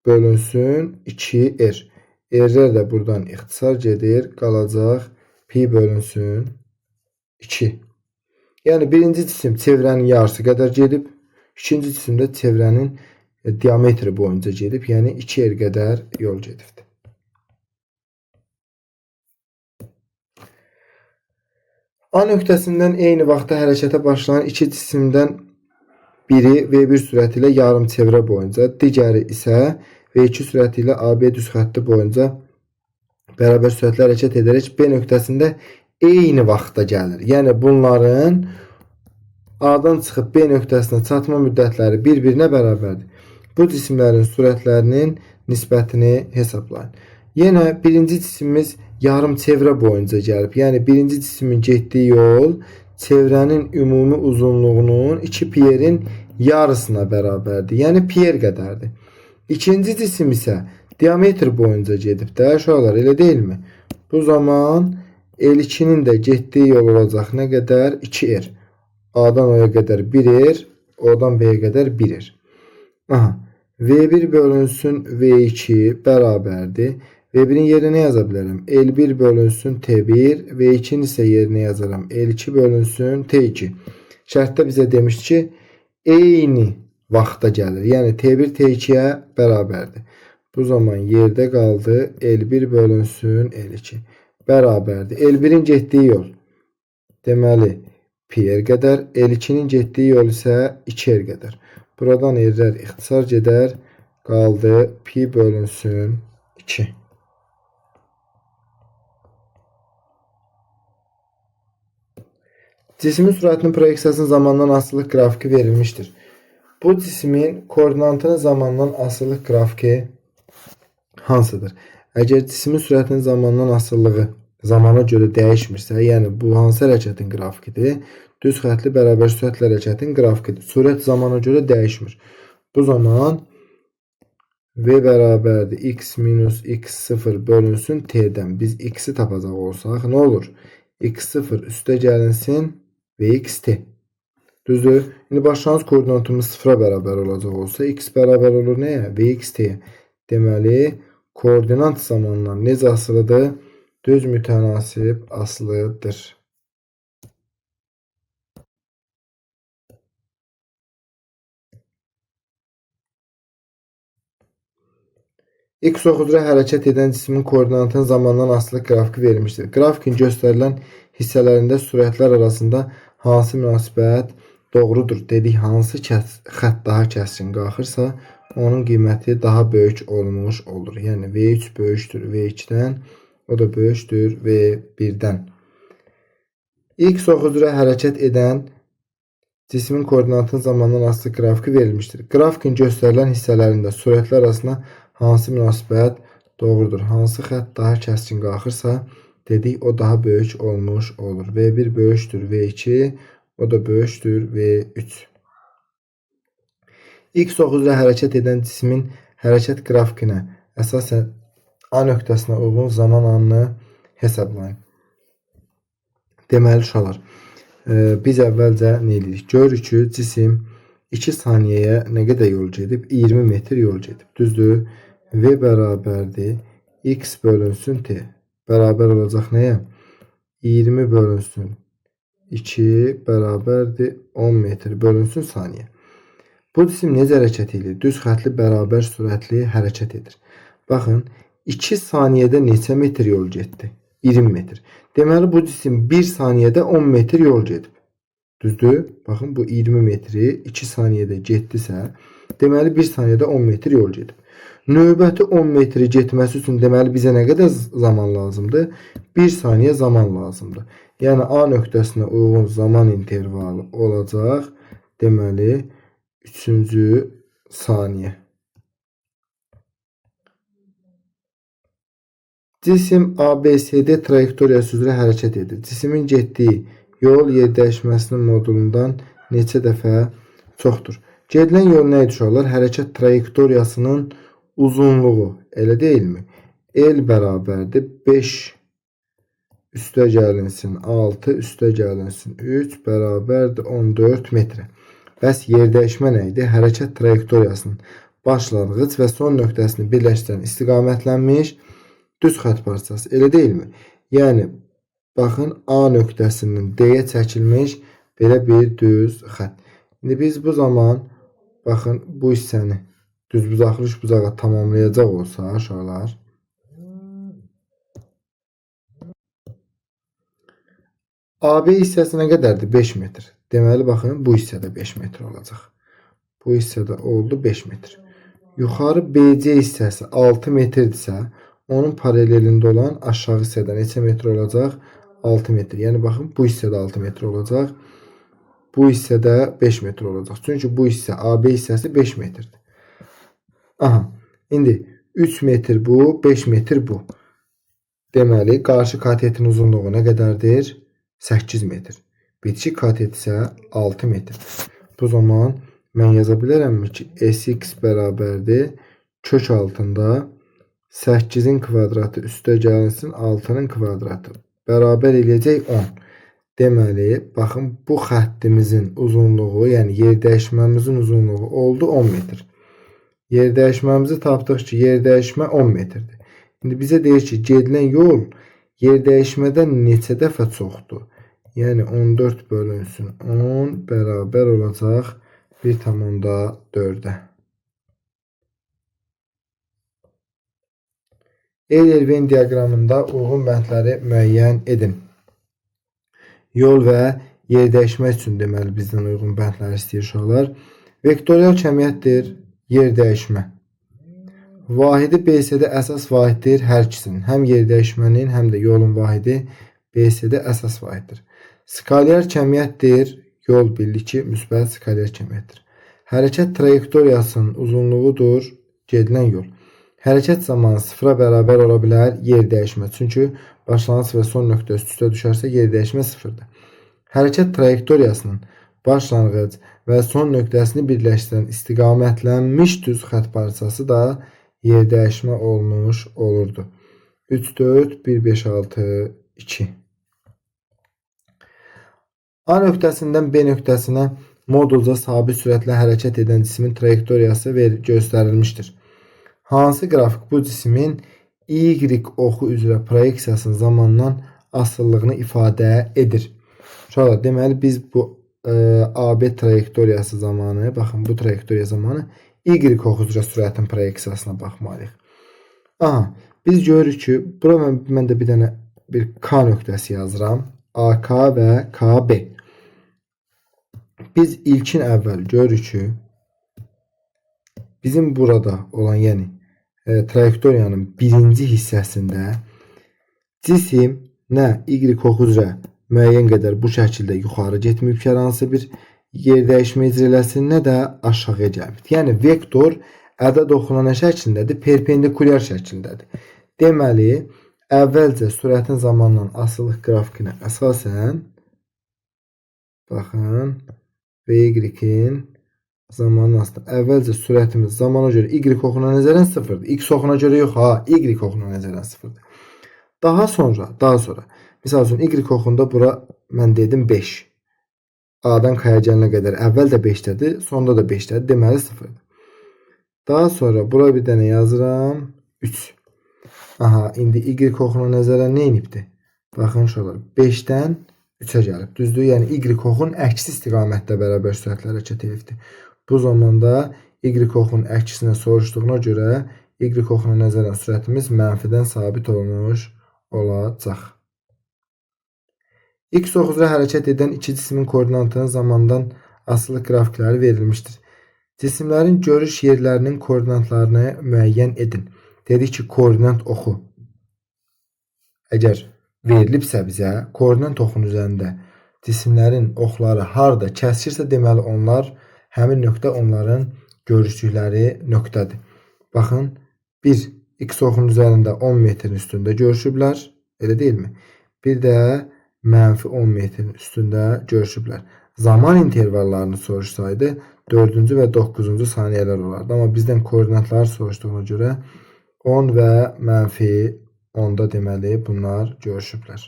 bölünsün 2R. R-lər də buradan ixtisar gedir. Qalacaq pi bölünsün 2. Yəni, birinci cisim çevrənin yarısı qədər gedib. İkinci cisimdə çevrənin diametri boyunca gedib. Yəni, 2R qədər yol gedibdir. A nöqtəsindən eyni vaxtda hərəkətə başlayan iki cisimdən biri V1 sürəti ilə yarım çevrə boyunca, digəri isə V2 sürəti ilə AB düz xətti boyunca bərabər sürətlə hərəkət edərək B nöqtəsində eyni vaxtda gəlir. Yəni, bunların A-dan çıxıb B nöqtəsinə çatma müddətləri bir-birinə bərabərdir. Bu cisimlərin sürətlərinin nisbətini hesablayın. Yenə birinci cisimimiz yarım çevrə boyunca gəlib. Yəni, birinci cisimin getdiyi yol çevrənin ümumi uzunluğunun 2πr-in yarısına bərabərdir. Yəni, πr qədərdir. İkinci cisim isə diametr boyunca gedib də, uşaqlar, elə deyilmi? Bu zaman L2'nin də getdiyi yol olacaq nə qədər? 2R. A-dan O'ya qədər 1R, O'dan B'yə qədər 1R. Aha, V1 bölünsün V2 bərabərdir. V1'in yerinə yaza bilərəm. L1 bölünsün T1, V2'nin isə yerinə yazaram. L2 bölünsün T2. Şərtdə bizə demişdi ki, eyni vaxtda gəlir. Yəni, T1 T2'yə bərabərdir. Bu zaman yerdə qaldı L1 bölünsün L2. Bərabərdir. L1'in getdiyi yol. Deməli, πr qədər. L2'nin getdiyi yol isə 2R qədər. Buradan R-lər ixtisar gedər. Qaldı pi bölünsün 2. Cismin sürətinin proyeksiyasının zamandan asılılıq qrafiki verilmişdir. Bu cismin koordinatının zamandan asılılıq qrafiki hansıdır? Əgər cismin sürətinin zamandan asılılığı zamana görə dəyişmirsə, yəni bu hansı hərəkətin qrafikidir? Düz xətli bərabər sürətli hərəkətin qrafikidir. Sürət zamana görə dəyişmir. Bu zaman V bərabərdir x minus x0 bölünsün t'dən. Biz x'i tapacaq olsaq nə olur? x0 üstə gəlinsin vxt. Düzdür? İndi başlanğıc koordinatımız 0-a bərabər olacaq olsa, x bərabər olur nəyə? vxt-yə. Deməli, koordinat zamandan necə asılıdır? Düz mütənasib asılıdır. X ox üzrə hərəkət edən cismin koordinatının zamandan asılı qrafiki verilmişdir. Qrafikin göstərilən hissələrində sürətlər arasında hansı münasibət doğrudur dedik, hansı xətt daha kəskin qalxırsa, onun qiyməti daha böyük olmuş olur. Yəni, V3 böyükdür V2-dən, o da böyükdür V1-dən. X ox üzrə hərəkət edən cismin koordinatının zamandan asılı qrafiki verilmişdir. Qrafikin göstərilən hissələrində sürətlər arasında hansı münasibət doğrudur? Hansı xətt daha kəskin qalxırsa, dedik, o daha böyük olmuş olur. V1 böyükdür V2, o da böyükdür V3. X ox üzrə hərəkət edən cismin hərəkət qrafikinə əsasən A nöqtəsinə uyğun zaman anını hesablayın. Deməli, uşaqlar, biz əvvəlcə nə edirik? Görürük ki, cisim 2 saniyəyə nə qədər yol gedib? 20 metr yol gedib. Düzdür? V bərabərdir. X bölünsün T. Bərabər olacaq nəyə? 20 bölünsün 2 bərabərdir 10 metr bölünsün saniyə. Bu cisim necə hərəkət edir? Düz xətli bərabər sürətli hərəkət edir. Baxın, 2 saniyədə neçə metr yol getdi? 20 metr. Deməli, bu cisim 1 saniyədə 10 metr yol gedib. Düzdür? Baxın, bu 20 metri 2 saniyədə getdisə, deməli 1 saniyədə 10 metr yol gedib. Növbəti 10 metri getməsi üçün deməli bizə nə qədər zaman lazımdır? 1 saniyə zaman lazımdır. Yəni A nöqtəsinə uyğun zaman intervalı olacaq. Deməli 3-cü saniyə. Cisim ABCD trayektoriyası üzrə hərəkət edir. Cisimin getdiyi yol yer dəyişməsinin modulundan neçə dəfə çoxdur? Gedilən yol nə idi uşaqlar? Hərəkət trayektoriyasının uzunluğu, elə deyilmi? L bərabərdir 5 üstə gəlinsin 6 üstə gəlinsin 3 bərabərdir 14 metrə. Bəs yer dəyişmə nə idi? Hərəkət trayektoriyasının başlanğıc və son nöqtəsini birləşdirən istiqamətlənmiş düz xətt parçası, elə deyilmi? Yəni, baxın, A nöqtəsinin D-yə çəkilmiş belə bir düz xətt. İndi biz bu zaman, baxın, bu hissəni düzbucaqlı bucağa tamamlayacaq olsa, uşaqlar, AB hissəsi nə qədərdir? 5 metr. Deməli, baxın, bu hissədə 5 metr olacaq. Bu hissədə oldu 5 metr. Yuxarı BC hissəsi 6 metrdirsə, onun paralelində olan aşağı hissədə neçə metr olacaq? 6 metr. Yəni, baxın, bu hissədə 6 metr olacaq. Bu hissədə 5 metr olacaq. Çünki bu hissə, AB hissəsi 5 metrdir. Aha, indi 3 metr bu, 5 metr bu. Deməli, qarşı katetin uzunluğu nə qədərdir? 8 metr. Bitişik katet isə 6 metr. Bu zaman mən yaza bilərəmmi ki, Sx bərabərdir kök altında 8-in kvadratı üstə gəlinsin 6-nın kvadratı. Bərabər eləyəcək 10. Deməli, baxın, bu xəttimizin uzunluğu, yəni yer dəyişməmizin uzunluğu oldu 10 metr. Yer dəyişməmizi tapdıq ki, yer dəyişmə 10 metrdir. İndi bizə deyir ki, gedilən yol yer dəyişmədən neçə dəfə çoxdur? Yəni 14 bölünsün 10 bərabər olacaq 1,4-ə. Euler-Venn diaqramında uyğun bəndləri müəyyən edin. Yol və yer dəyişmək üçün deməli bizdən uyğun bəndləri istəyir uşaqlar. Vektorial kəmiyyətdir yer dəyişmə. Vahidi BC-də əsas vahiddir hər ikisinin. Həm yer dəyişmənin, həm də yolun vahidi BC-də əsas vahiddir. Skalyar kəmiyyətdir yol birliyi müsbət skalyar kəmiyyətdir. Hərəkət trayektoriyasının uzunluğudur gedilən yol. Hərəkət zamanı sıfıra bərabər ola bilər yer dəyişmə. Çünki başlanğıc və son nöqtəsi üstə düşərsə yer dəyişmə sıfırdır. Hərəkət trayektoriyasının başlanğıc və son nöqtəsini birləşdirən istiqamətlənmiş düz xətt parçası da yer dəyişmə olmuş olurdu. 3, 4, 1, 5, 6, 2. A nöqtəsindən B nöqtəsinə modulca sabit sürətlə hərəkət edən cismin trayektoriyası göstərilmişdir. Hansı qrafik bu cismin Y oxu üzrə proyeksiyasının zamandan asıllığını ifadə edir? Uşaqlar, deməli biz bu AB trayektoriyası zamanı, baxın bu trayektoriya zamanı Y oxu üzrə sürətin proyeksiyasına baxmalıyıq. Aha, biz görürük ki, bura mən də bir dənə bir K nöqtəsi yazıram. AK və KB. Biz ilkin əvvəl görürük ki, bizim burada olan, yəni trayektoriyanın birinci hissəsində cisim nə Y oxu üzrə müəyyən qədər bu şəkildə yuxarı getməyib ki, hər hansı bir yer dəyişmə icra eləsin, nə də aşağıya gəlmir. Yəni, vektor ədəd oxunana şəklindədir, perpendikulyar şəklindədir. Deməli, əvvəlcə sürətin zamandan asılılıq qrafikinə əsasən, baxın, və Y-in zamanın asılı. Əvvəlcə sürətimiz zamana görə Y oxuna nəzərən sıfırdır. X oxuna görə yox, Y oxuna nəzərən sıfırdır. Daha sonra, misal üçün, Y oxunda bura mən dedim 5. A-dan K-yə gəlinə qədər əvvəl də 5-dədir, sonda da 5-dədir, deməli 0-dır. Daha sonra bura bir dənə yazıram 3. Aha, indi Y oxuna nəzərən nə inibdir? Baxın uşaqlar, 5-dən 3-ə gəlib. Düzdür? Yəni y oxun əksi istiqamətdə bərabər sürətlə hərəkət edibdir. Bu zamanda y oxun əksinə soruşduğuna görə y oxuna nəzərən sürətimiz mənfidən sabit olmuş olacaq. X ox üzrə hərəkət edən iki cismin koordinatının zamandan asılı qrafikləri verilmişdir. Cisimlərin görüş yerlərinin koordinatlarını müəyyən edin. Dedik ki, koordinat oxu əgər verilibsə bizə, koordinat oxun üzərində cisimlərin oxları harda kəsirsə, deməli onlar, həmin nöqtə onların görüşdükləri nöqtədir. Baxın, bir X oxun üzərində 10 metrin üstündə görüşüblər, elə deyilmi? Bir də mənfi 10 metrin üstündə görüşüblər. Zaman intervallarını soruşsaydı 4-cü və 9-cu saniyələr olardı. Amma bizdən koordinatları soruşduğuna görə 10 və mənfi 10-da deməli bunlar görüşüblər.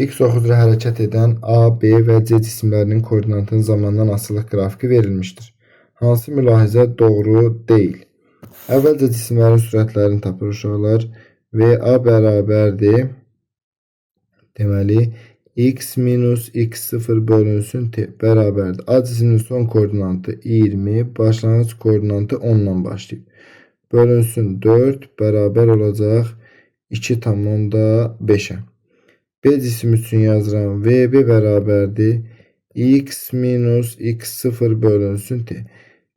X ox üzrə hərəkət edən A, B və C cisimlərinin koordinatının zamandan asılılıq qrafiki verilmişdir. Hansı mülahizə doğru deyil? Əvvəlcə cisimlərin sürətlərini tapır uşaqlar. VA bərabərdir. Deməli, x minus x0 bölünsün t bərabərdir. A cisiminin son koordinatı 20, başlanğıc koordinatı 10-dan başlayıb. Bölünsün 4 bərabər olacaq 2,5-ə. B cisim üçün yazıram. VB bərabərdir. X minus x0 bölünsün t.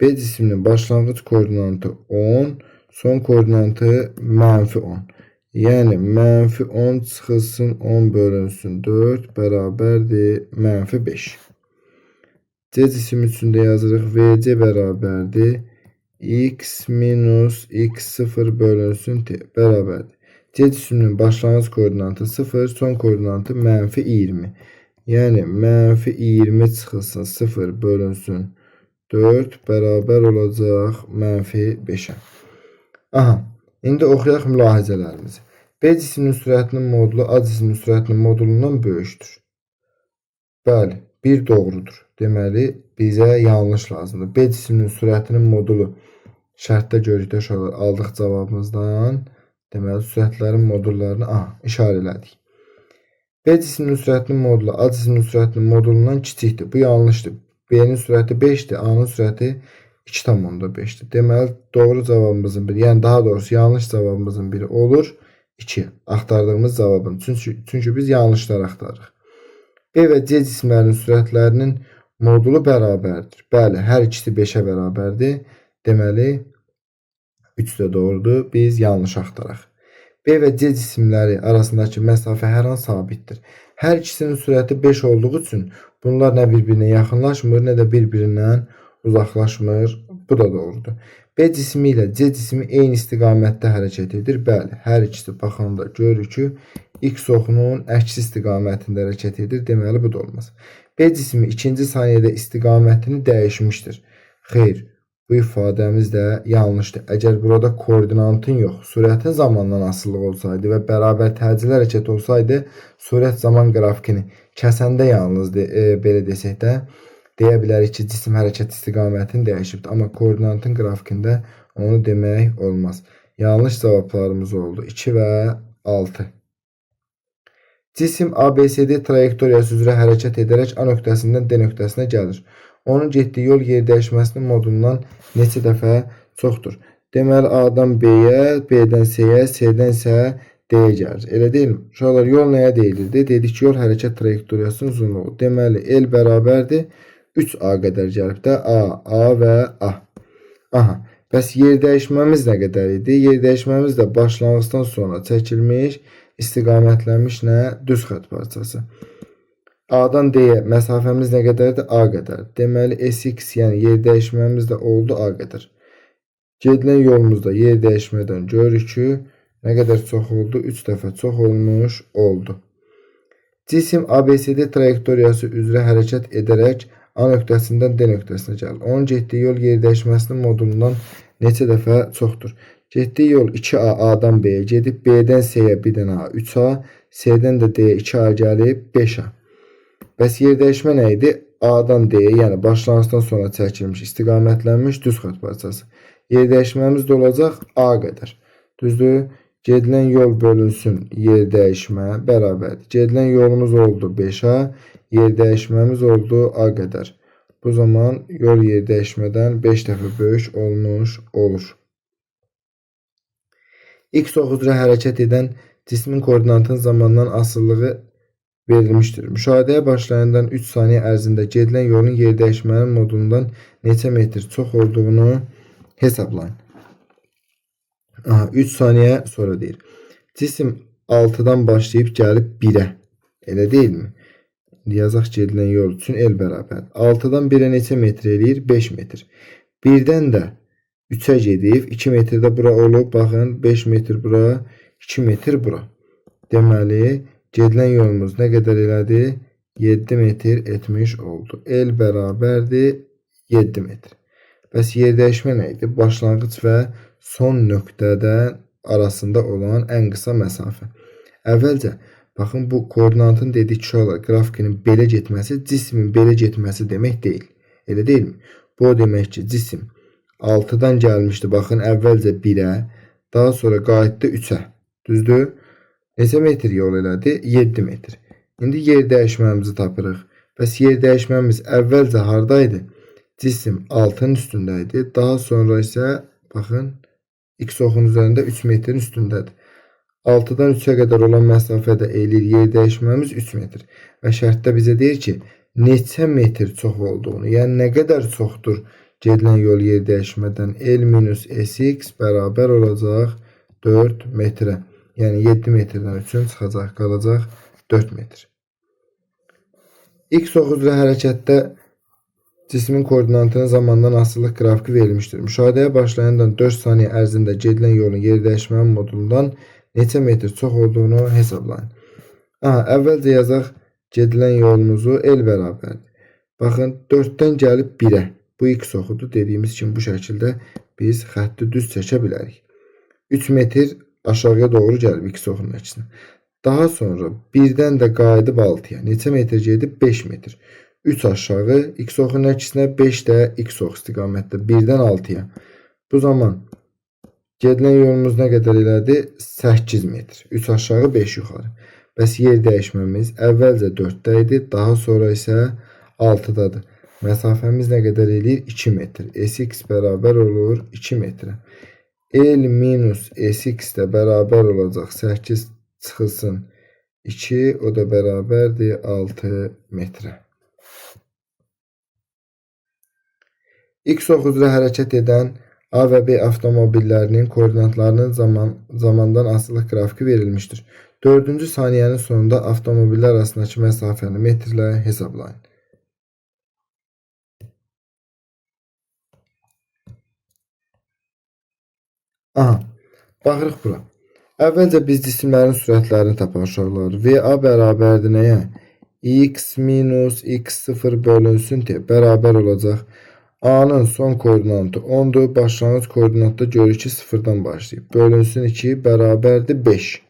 B cisiminin başlanğıc koordinatı 10, son koordinatı mənfi 10. Yəni, mənfi 10 çıxılsın 10 bölünsün 4 bərabərdir mənfi 5. C cisim üçün də yazırıq. VC bərabərdir. X minus x0 bölünsün t bərabərdir. C cisiminin başlanğıc koordinatı 0, son koordinatı mənfi 20. Yəni, mənfi 20 çıxılsın 0 bölünsün 4 bərabər olacaq mənfi 5-ə. Aha, indi oxuyaq mülahizələrimizi. B cisiminin sürətinin modulu A cisiminin sürətinin modulundan böyükdür. Bəli, bir doğrudur. Deməli, bizə yanlış lazımdır. B cisiminin sürətinin modulu şərtdə görükdə uşaqlar aldıq cavabımızdan. Deməli, sürətlərin modullarını işarə elədik. B cisiminin sürətinin modulu A cisiminin sürətinin modulundan kiçikdir. Bu yanlışdır. B-nin sürəti 5-dir, A-nın sürəti 2,5-dir. Deməli, doğru cavabımızın biri, yəni daha doğrusu yanlış cavabımızın biri olur 2. Axtardığımız cavabın. Çünki biz yanlışlar axtarırıq. B və C cisimlərinin sürətlərinin modulu bərabərdir. Bəli, hər ikisi 5-ə bərabərdir. Deməli, 3 də doğrudur. Biz yanlış axtaraq. B və C cisimləri arasındakı məsafə hər an sabitdir. Hər ikisinin sürəti 5 olduğu üçün bunlar nə bir-birinə yaxınlaşmır, nə də bir-birindən uzaqlaşmır. Bu da doğrudur. B cismi ilə C cismi eyni istiqamətdə hərəkət edir. Bəli, hər ikisi baxanda görürük ki, X oxunun əksi istiqamətində hərəkət edir. Deməli, bu da olmaz. B cismi ikinci saniyədə istiqamətini dəyişmişdir. Xeyr, bu ifadəmiz də yanlışdır. Əgər burada koordinatın yox, sürətin zamandan asılılıq olsaydı və bərabər təcili hərəkət olsaydı, sürət zaman qrafikini kəsəndə yalnız belə desək də, deyə bilərik ki, cisim hərəkət istiqamətini dəyişibdir. Amma koordinatın qrafikində onu demək olmaz. Yanlış cavablarımız oldu. 2 və 6. Cisim ABCD trayektoriyası üzrə hərəkət edərək A nöqtəsindən D nöqtəsinə gəlir. Onun getdiyi yol yer dəyişməsinin modulundan neçə dəfə çoxdur. Deməli, A-dan B-yə, B-dən C-yə, C-dən isə D-yə gəlir. Elə deyilmi? Uşaqlar, yol nəyə deyilirdi? Dedik ki, yol hərəkət trayektoriyasının uzunluğu. Deməli, L bərabərdir 3A qədər gəlib də A və A. Aha, bəs yer dəyişməmiz nə qədər idi? Yer dəyişməmiz də başlanğıcdan sonra çəkilmiş, istiqamətlənmiş nə? Düz xətt parçası. A-dan D-yə məsafəmiz nə qədərdir? A qədər. Deməli, SX, yəni yer dəyişməmiz də oldu A qədər. Gedilən yolumuzda yer dəyişmədən görürük ki, nə qədər çox oldu? 3 dəfə çox olmuş oldu. Cisim ABCD trayektoriyası üzrə hərəkət edərək A nöqtəsindən D nöqtəsinə gəlir. Onun getdiyi yol yer dəyişməsinin modulundan neçə dəfə çoxdur. Getdiyi yol 2A A-dan B-yə gedib, B-dən C-yə bir dənə A 3A, C-dən də D-yə 2A gəlib 5A. Bəs yer dəyişmə nə idi? A-dan D-yə, yəni başlanğıcdan sonra çəkilmiş, istiqamətlənmiş düz xətt parçası. Yer dəyişməmiz də olacaq A qədər. Düzdür? Gedilən yol bölünsün yer dəyişmə bərabərdir. Gedilən yolumuz oldu 5A, yer dəyişməmiz oldu A qədər. Bu zaman yol yer dəyişmədən 5 dəfə böyük olmuş olur. X ox üzrə hərəkət edən cismin koordinatının zamandan asılılığı verilmişdir. Müşahidəyə başlayandan 3 saniyə ərzində gedilən yolun yer dəyişmənin modulundan neçə metr çox olduğunu hesablayın. 3 saniyə sonra deyir. Cisim 6-dan başlayıb gəlib 1-ə. Elə deyilmi? Yazaq gedilən yol üçün L bərabər. 6-dan 1-ə neçə metr eləyir? 5 metr. 1-dən də 3-ə gedib 2 metr də bura olub. Baxın 5 metr bura, 2 metr bura. Deməli, gedilən yolumuz nə qədər elədi? 7 metr etmiş oldu. L bərabərdir 7 metr. Bəs yer dəyişmə nə idi? Başlanğıc və son nöqtədən arasında olan ən qısa məsafə. Əvvəlcə, baxın bu koordinatın dediyi uşaqlar qrafikinin belə getməsi cismin belə getməsi demək deyil. Elə deyilmi? Bu o demək ki, cisim 6-dan gəlmişdi. Baxın, əvvəlcə 1-ə, daha sonra qayıtdı 3-ə. Düzdür? Neçə metr yol elədi? 7 metr. İndi yer dəyişməmizi tapırıq. Bəs yer dəyişməmiz əvvəlcə haradaydı? Cisim 6-nın üstündəydi. Daha sonra isə baxın, x oxun üzərində 3 metrin üstündədir. 6-dan 3-ə qədər olan məsafədə eləyir yer dəyişməmiz 3 metr. Və şərtdə bizə deyir ki, neçə metr çox olduğunu, yəni nə qədər çoxdur gedilən yol yer dəyişmədən L minus Sx bərabər olacaq 4 metrə. Yəni 7 metrdən 3-ün çıxacaq, qalacaq 4 metr. X ox üzrə hərəkətdə cismin koordinatının zamandan asılılıq qrafiki verilmişdir. Müşahidəyə başlayandan 4 saniyə ərzində gedilən yolun yer dəyişmənin modulundan neçə metr çox olduğunu hesablayın. Əvvəlcə yazaq gedilən yolumuzu L bərabərdir. Baxın, 4-dən gəlib 1-ə. Bu x oxudur. Dediyimiz kimi bu şəkildə biz xətti düz çəkə bilərik. 3 metr aşağıya doğru gəlib x oxunun əksinə. Daha sonra 1-dən də qayıdıb 6-ya. Neçə metr gedib? 5 metr. 3 aşağı, x oxunun əksinə, 5 də x ox istiqamətdə. 1-dən 6-ya. Bu zaman gedilən yolumuz nə qədər elədi? 8 metr. 3 aşağı, 5 yuxarı. Bəs yer dəyişməmiz əvvəlcə 4-də idi, daha sonra isə 6-dadır. Məsafəmiz nə qədər eləyir? 2 metr. Sx bərabər olur 2 metrə. L minus Sx də bərabər olacaq 8 çıxılsın 2, o da bərabərdir 6 metrə. X ox üzrə hərəkət edən A və B avtomobillərinin koordinatlarının zamandan asılılıq qrafiki verilmişdir. 4-cü saniyənin sonunda avtomobillər arasındakı məsafəni metrlə hesablayın. Baxırıq bura. Əvvəlcə biz cisimlərin sürətlərini tapaq uşaqlar. VA bərabərdir nəyə? X minus x0 bölünsün t bərabər olacaq. A-nın son koordinatı 10'dur. Başlanğıc koordinatda görürük ki 0-dan başlayıb. Bölünsün 2 bərabərdir 5.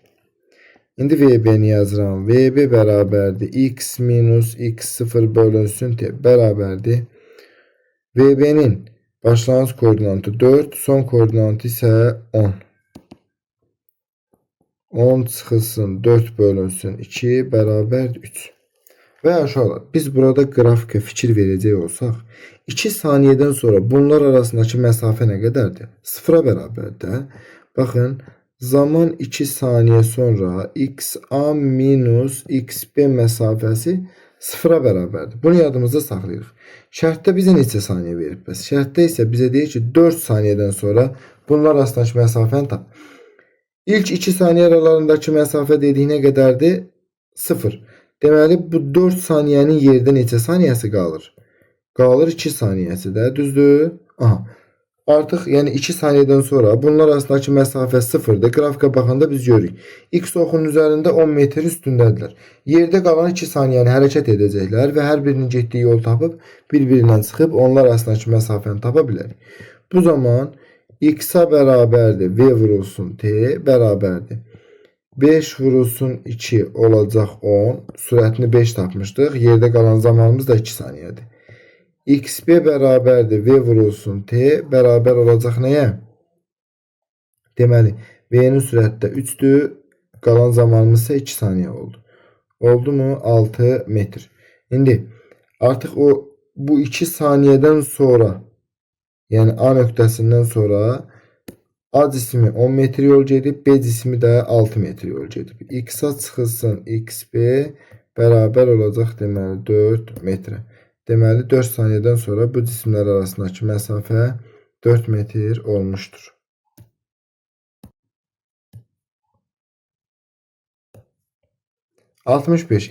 İndi VB-ni yazıram. VB bərabərdir x minus x0 bölünsün t bərabərdir. VB-nin başlanğıc koordinatı 4, son koordinatı isə 10. 10 çıxılsın 4 bölünsün 2 bərabər 3. Və aşağılar, biz burada qrafika fikir verəcək olsaq, 2 saniyədən sonra bunlar arasındakı məsafə nə qədərdir? 0-a bərabərdir. Baxın, zaman 2 saniyə sonra xa minus xb məsafəsi 0-a bərabərdir. Bunu yadımızda saxlayırıq. Şərtdə bizə neçə saniyə verib? Bəs şərtdə isə bizə deyir ki, 4 saniyədən sonra bunlar arasındakı məsafəni tap. İlk 2 saniyə aralarındakı məsafə dediyinə qədərdir? 0. Deməli, bu 4 saniyənin yerdə neçə saniyəsi qalır? Qalır 2 saniyəsi də, düzdür? Artıq, yəni 2 saniyədən sonra bunlar arasındakı məsafə 0-dır. Qrafika baxanda biz görürük. X oxunun üzərində 10 metr üstündədirlər. Yerdə qalan 2 saniyəni hərəkət edəcəklər və hər birinin getdiyi yol tapıb, bir-birindən çıxıb onlar arasındakı məsafəni tapa bilərik. Bu zaman x-a bərabərdir, v vurulsun t bərabərdir. 5 vurulsun 2 olacaq 10. Sürətini 5 tapmışdıq. Yerdə qalan zamanımız da 2 saniyədir. xb bərabərdir v vurulsun t bərabər olacaq nəyə? Deməli, V-nin sürəti də 3'dür. Qalan zamanımız ise 2 saniye oldu. Oldu mu? 6 metr. İndi artıq bu 2 saniyeden sonra, yani A nöqtəsindən sonra A cismi 10 metr yol gedib, B cismi də 6 metr yol gedib. X-a çıxılsın XB bərabər olacaq deməli 4 metrə. Deməli 4 saniyədən sonra bu cisimlər arasındakı məsafə 4 metr olmuşdur.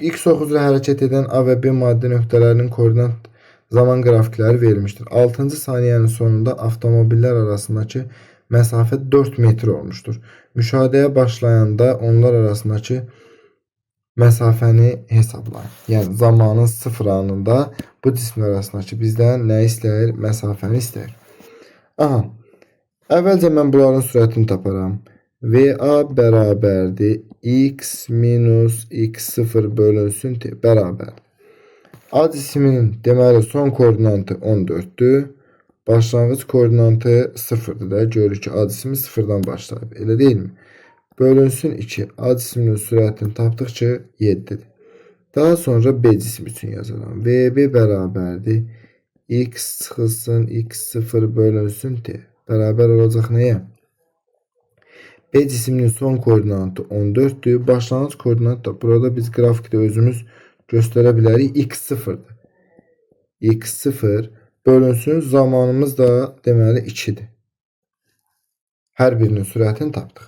X oxu üzrə hərəkət edən A və B maddi nöqtələrinin koordinat zaman qrafikləri verilmişdir. 6-cı saniyənin sonunda avtomobillər arasındakı məsafə 4 metr olmuşdur. Müşahidəyə başlayanda onlar arasındakı məsafəni hesablayın. Yəni zamanın 0 anında bu cismlər arasındakı bizdən nə istəyir? Məsafəni istəyir. Aha. Əvvəlcə mən bunların sürətini taparam. VA bərabərdir x minus x0 bölünsün t bərabərdir. A cisminin deməli son koordinatı 14'dür. Başlangıç koordinatı 0'dır da. Görürük ki A cismi 0'dan başlayıb. Elə deyilmi? Bölünsün 2. A cisminin sürətini tapdıqca 7'dir. Daha sonra B cismi üçün yazalım. VB bərabərdir x çıxılsın x0 bölünsün t. Bərabər olacaq nəyə? B cisminin son koordinatı 14'dür. Başlangıç koordinatı da burada biz qrafikdə özümüz göstərə bilərik. X0'dır. X0 bölünsün zamanımız da deməli 2'dir. Hər birinin sürətini tapdıq.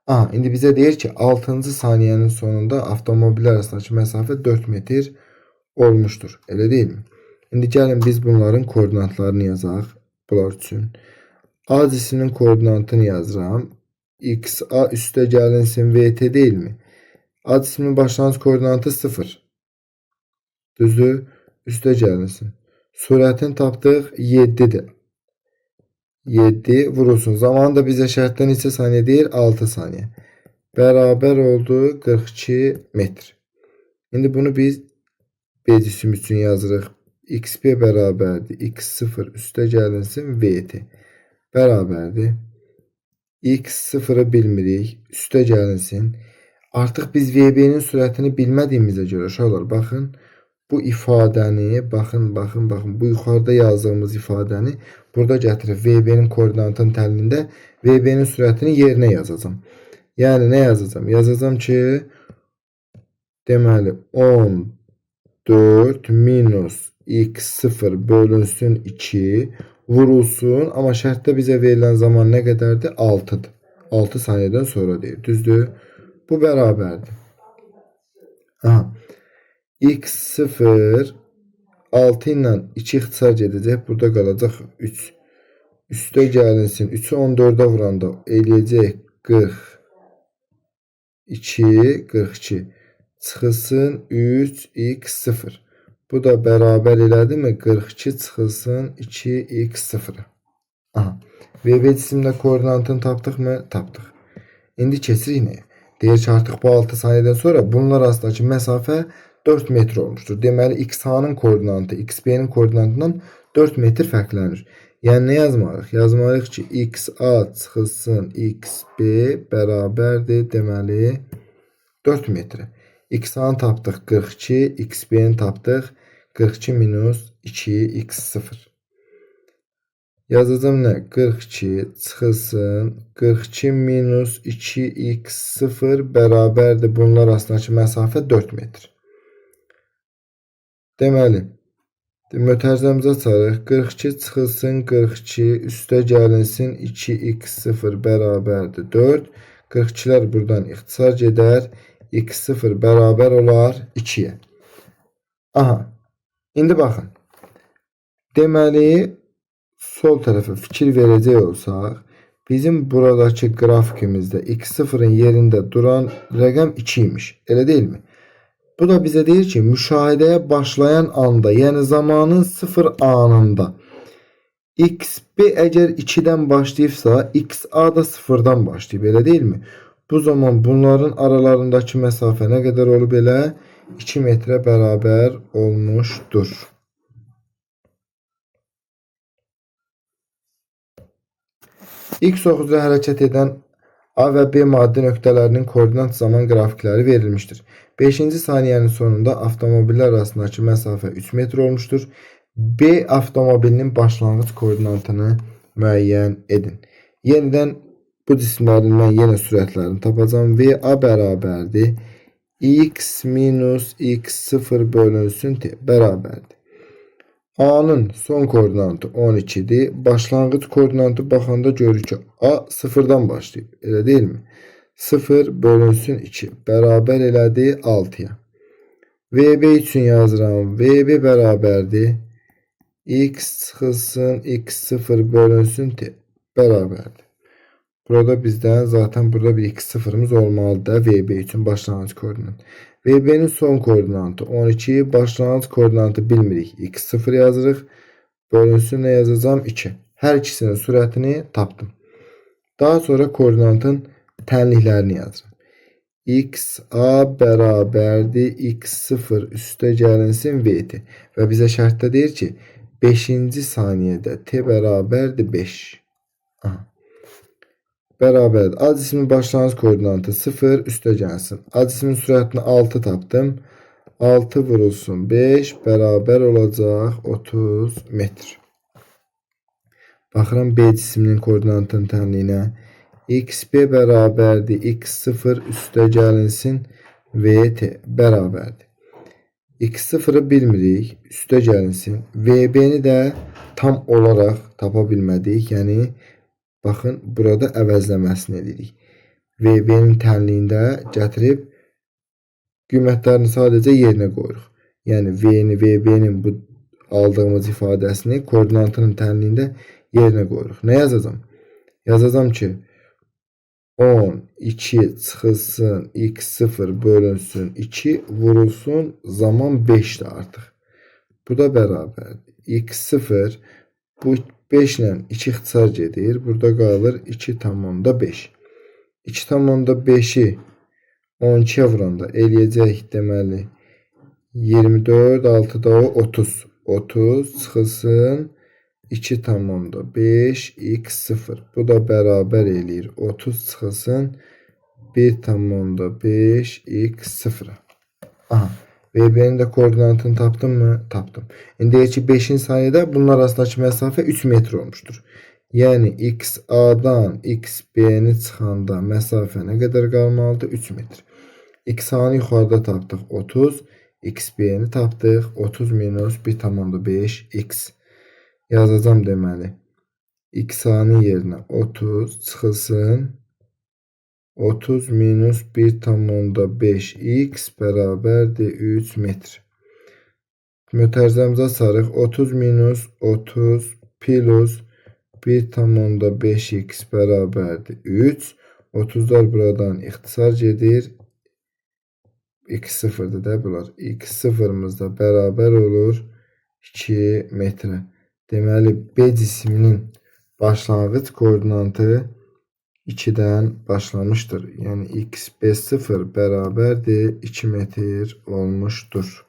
Aha, indi bizə deyir ki 6-cı saniyənin sonunda avtomobillər arasındakı məsafə 4 metr olmuşdur. Elə deyilmi? İndi gəlin biz bunların koordinatlarını yazaq bunlar üçün. A cisminin koordinatını yazıram. XA üstə gəlinsin VT deyilmi? A cisminin başlangıç koordinatı 0. Düzdür? Üstə gəlinsin. Sürətini tapdıq 7'dir. 7 vurulsun. Zamanı da bize şərtdə neçə saniyə deyir? 6 saniyə. Bərabər oldu 42 metr. İndi bunu biz B cismi üçün yazırıq. XB bərabərdir x0 üstə gəlinsin VT. Bərabərdir. X0'ı bilmirik. Üstə gəlinsin. Artıq biz VB'nin sürətini bilmədiyimizə görə uşaqlar baxın. Bu ifadəni baxın bu yuxarıda yazdığımız ifadəni burada gətirib VB'nin koordinatının təlində VB'nin sürətini yerinə yazacağım. Yəni nə yazacağım? Yazacağım ki deməli 14 minus x0 bölünsün 2 vurulsun. Amma şərtdə bizə verilən zaman nə qədərdir? 6'dır. 6 saniyədən sonra deyir. Düzdür? Bu bərabərdir. Aha. X0 6 ilə 2 ixtisar gedəcək. Burada qalacaq 3. Üstə gəlinsin. 3'ü 14'ə vuranda eləyəcək 42. Çıxılsın 3x0. Bu da bərabər elədi mi? 42 çıxılsın 2x0. Aha. VB cisimdə koordinatını tapdıq mı? Tapdıq. İndi keçirik nəyə? Deyir ki artıq bu 6 saniyədən sonra bunlar arasındakı məsafə 4 metr olmuştur. Deməli XA-nın koordinatı XB-nin koordinatından 4 metr fərqlənir. Yəni nə yazmalıyıq? Yazmalıyıq ki XA çıxılsın XB bərabərdir deməli 4 metrə. XA-nı tapdıq 42, XB-ni tapdıq 42 minus 2x0. Yazacağım nə? 42 çıxılsın 42 minus 2x0 bərabərdir. Bunlar arasındakı məsafə 4 metr. Deməli, mötərizəmizə açarıq. 42 çıxılsın 42 üstə gəlinsin 2x0 bərabərdir 4. 42'lər buradan ixtisar gedər. X0 bərabər olar 2'yə. Aha. İndi baxın. Deməli, sol tərəfə fikir verəcək olsaq, bizim buradakı qrafikimizdə x0'ın yerində duran rəqəm 2 imiş. Elə deyilmi? Bu da bizə deyir ki, müşahidəyə başlayan anda, yəni zamanın 0 anında XB əgər 2'dən başlayıbsa, XA da 0'dan başlayıb, elə deyilmi? Bu zaman bunların aralarındakı məsafə nə qədər olub elə? 2 metrə bərabər olmuşdur. X oxu üzrə hərəkət edən A və B maddi nöqtələrinin koordinat zaman qrafikləri verilmişdir. 5-ci saniyənin sonunda avtomobillər arasındakı məsafə 3 metr olmuşdur. B avtomobilinin başlanğıc koordinatını müəyyən edin. Yenidən bu cisimlərin mən yenə sürətlərini tapacağım. VA bərabərdir. X minus x0 bölünsün t bərabərdir. A'nın son koordinatı 12'dir. Başlangıç koordinatı baxanda görürük ki A sıfırdan başlayıb. Elə deyilmi? 0 bölünsün 2 bərabər elədi 6'ya. VB üçün yazıram. VB bərabərdir. X çıxılsın x0 bölünsün t bərabərdir. Burada bizdən zaten burada bir x0'ımız olmalıdır. VB üçün başlanğıc koordinat. VB'nin son koordinatı 12, başlanğıc koordinatı bilmirik. X0 yazırıq. Bölünsün nə yazacağım? 2. Hər ikisinin sürətini tapdım. Daha sonra koordinatın tənliklərini yazırım. XA bərabərdir x0 üstə gəlinsin VT. Və bizə şərtdə deyir ki 5-ci saniyədə t bərabərdir 5. Aha. Bərabərdir. A cismin başlanğıc koordinatı 0 üstə gəlsin. A cismin sürətini 6 tapdım. 6 vurulsun 5 bərabər olacaq 30 metr. Baxıram B cisminin koordinatının tənliyinə. XB bərabərdir. X0 üstə gəlinsin VT bərabərdir. X0'ı bilmirik. Üstə gəlinsin. VB'ni də tam olaraq tapa bilmədik. Yəni baxın, burada əvəzləməsini edirik. VB'nin tənliyində gətirib qiymətlərini sadəcə yerinə qoyuruq. Yəni V'ni, VB'nin bu aldığımız ifadəsini koordinatının tənliyində yerinə qoyuruq. Nə yazacağım? Yazacağım ki 12 çıxılsın x0 bölünsün 2 vurulsun zaman 5'dir artıq. Bu da bərabərdir. X0 bu 5 ilə 2 ixtisar gedir. Burada qalır 2,5. 2,5'i 12'ye vuranda eləyəcək deməli 24, 6'da o 30. 30 çıxılsın 2,5 x0. Bu da bərabər eləyir 30 çıxılsın 1,5 x0. Aha. VB'nin de koordinatını taptım mı? Taptım. İndi deyək ki 5-ci saniyədə bunlar arasındakı məsafə 3 metr olmuştur. Yəni XA-dan XB-ni çıxanda məsafə nə qədər qalmalıdır? 3 metr. XA-nı yuxarıda tapdıq 30. XB-ni tapdıq 30 minus 1,5 x. Yazacağım deməli. XA-nın yerinə 30 çıxılsın 30 minus 1,5 x bərabərdir 3 metr. Mötərizəmizə sarıq 30 minus 30 plus 1,5 x bərabərdir 3. 30'lar buradan ixtisar gedir. X0'da da bunlar. X0'mız da bərabər olur 2 metrə. Deməli B cisminin başlanğıc koordinatı 2'den başlamıştır. Yəni XB0 bərabərdir 2 metr olmuştur.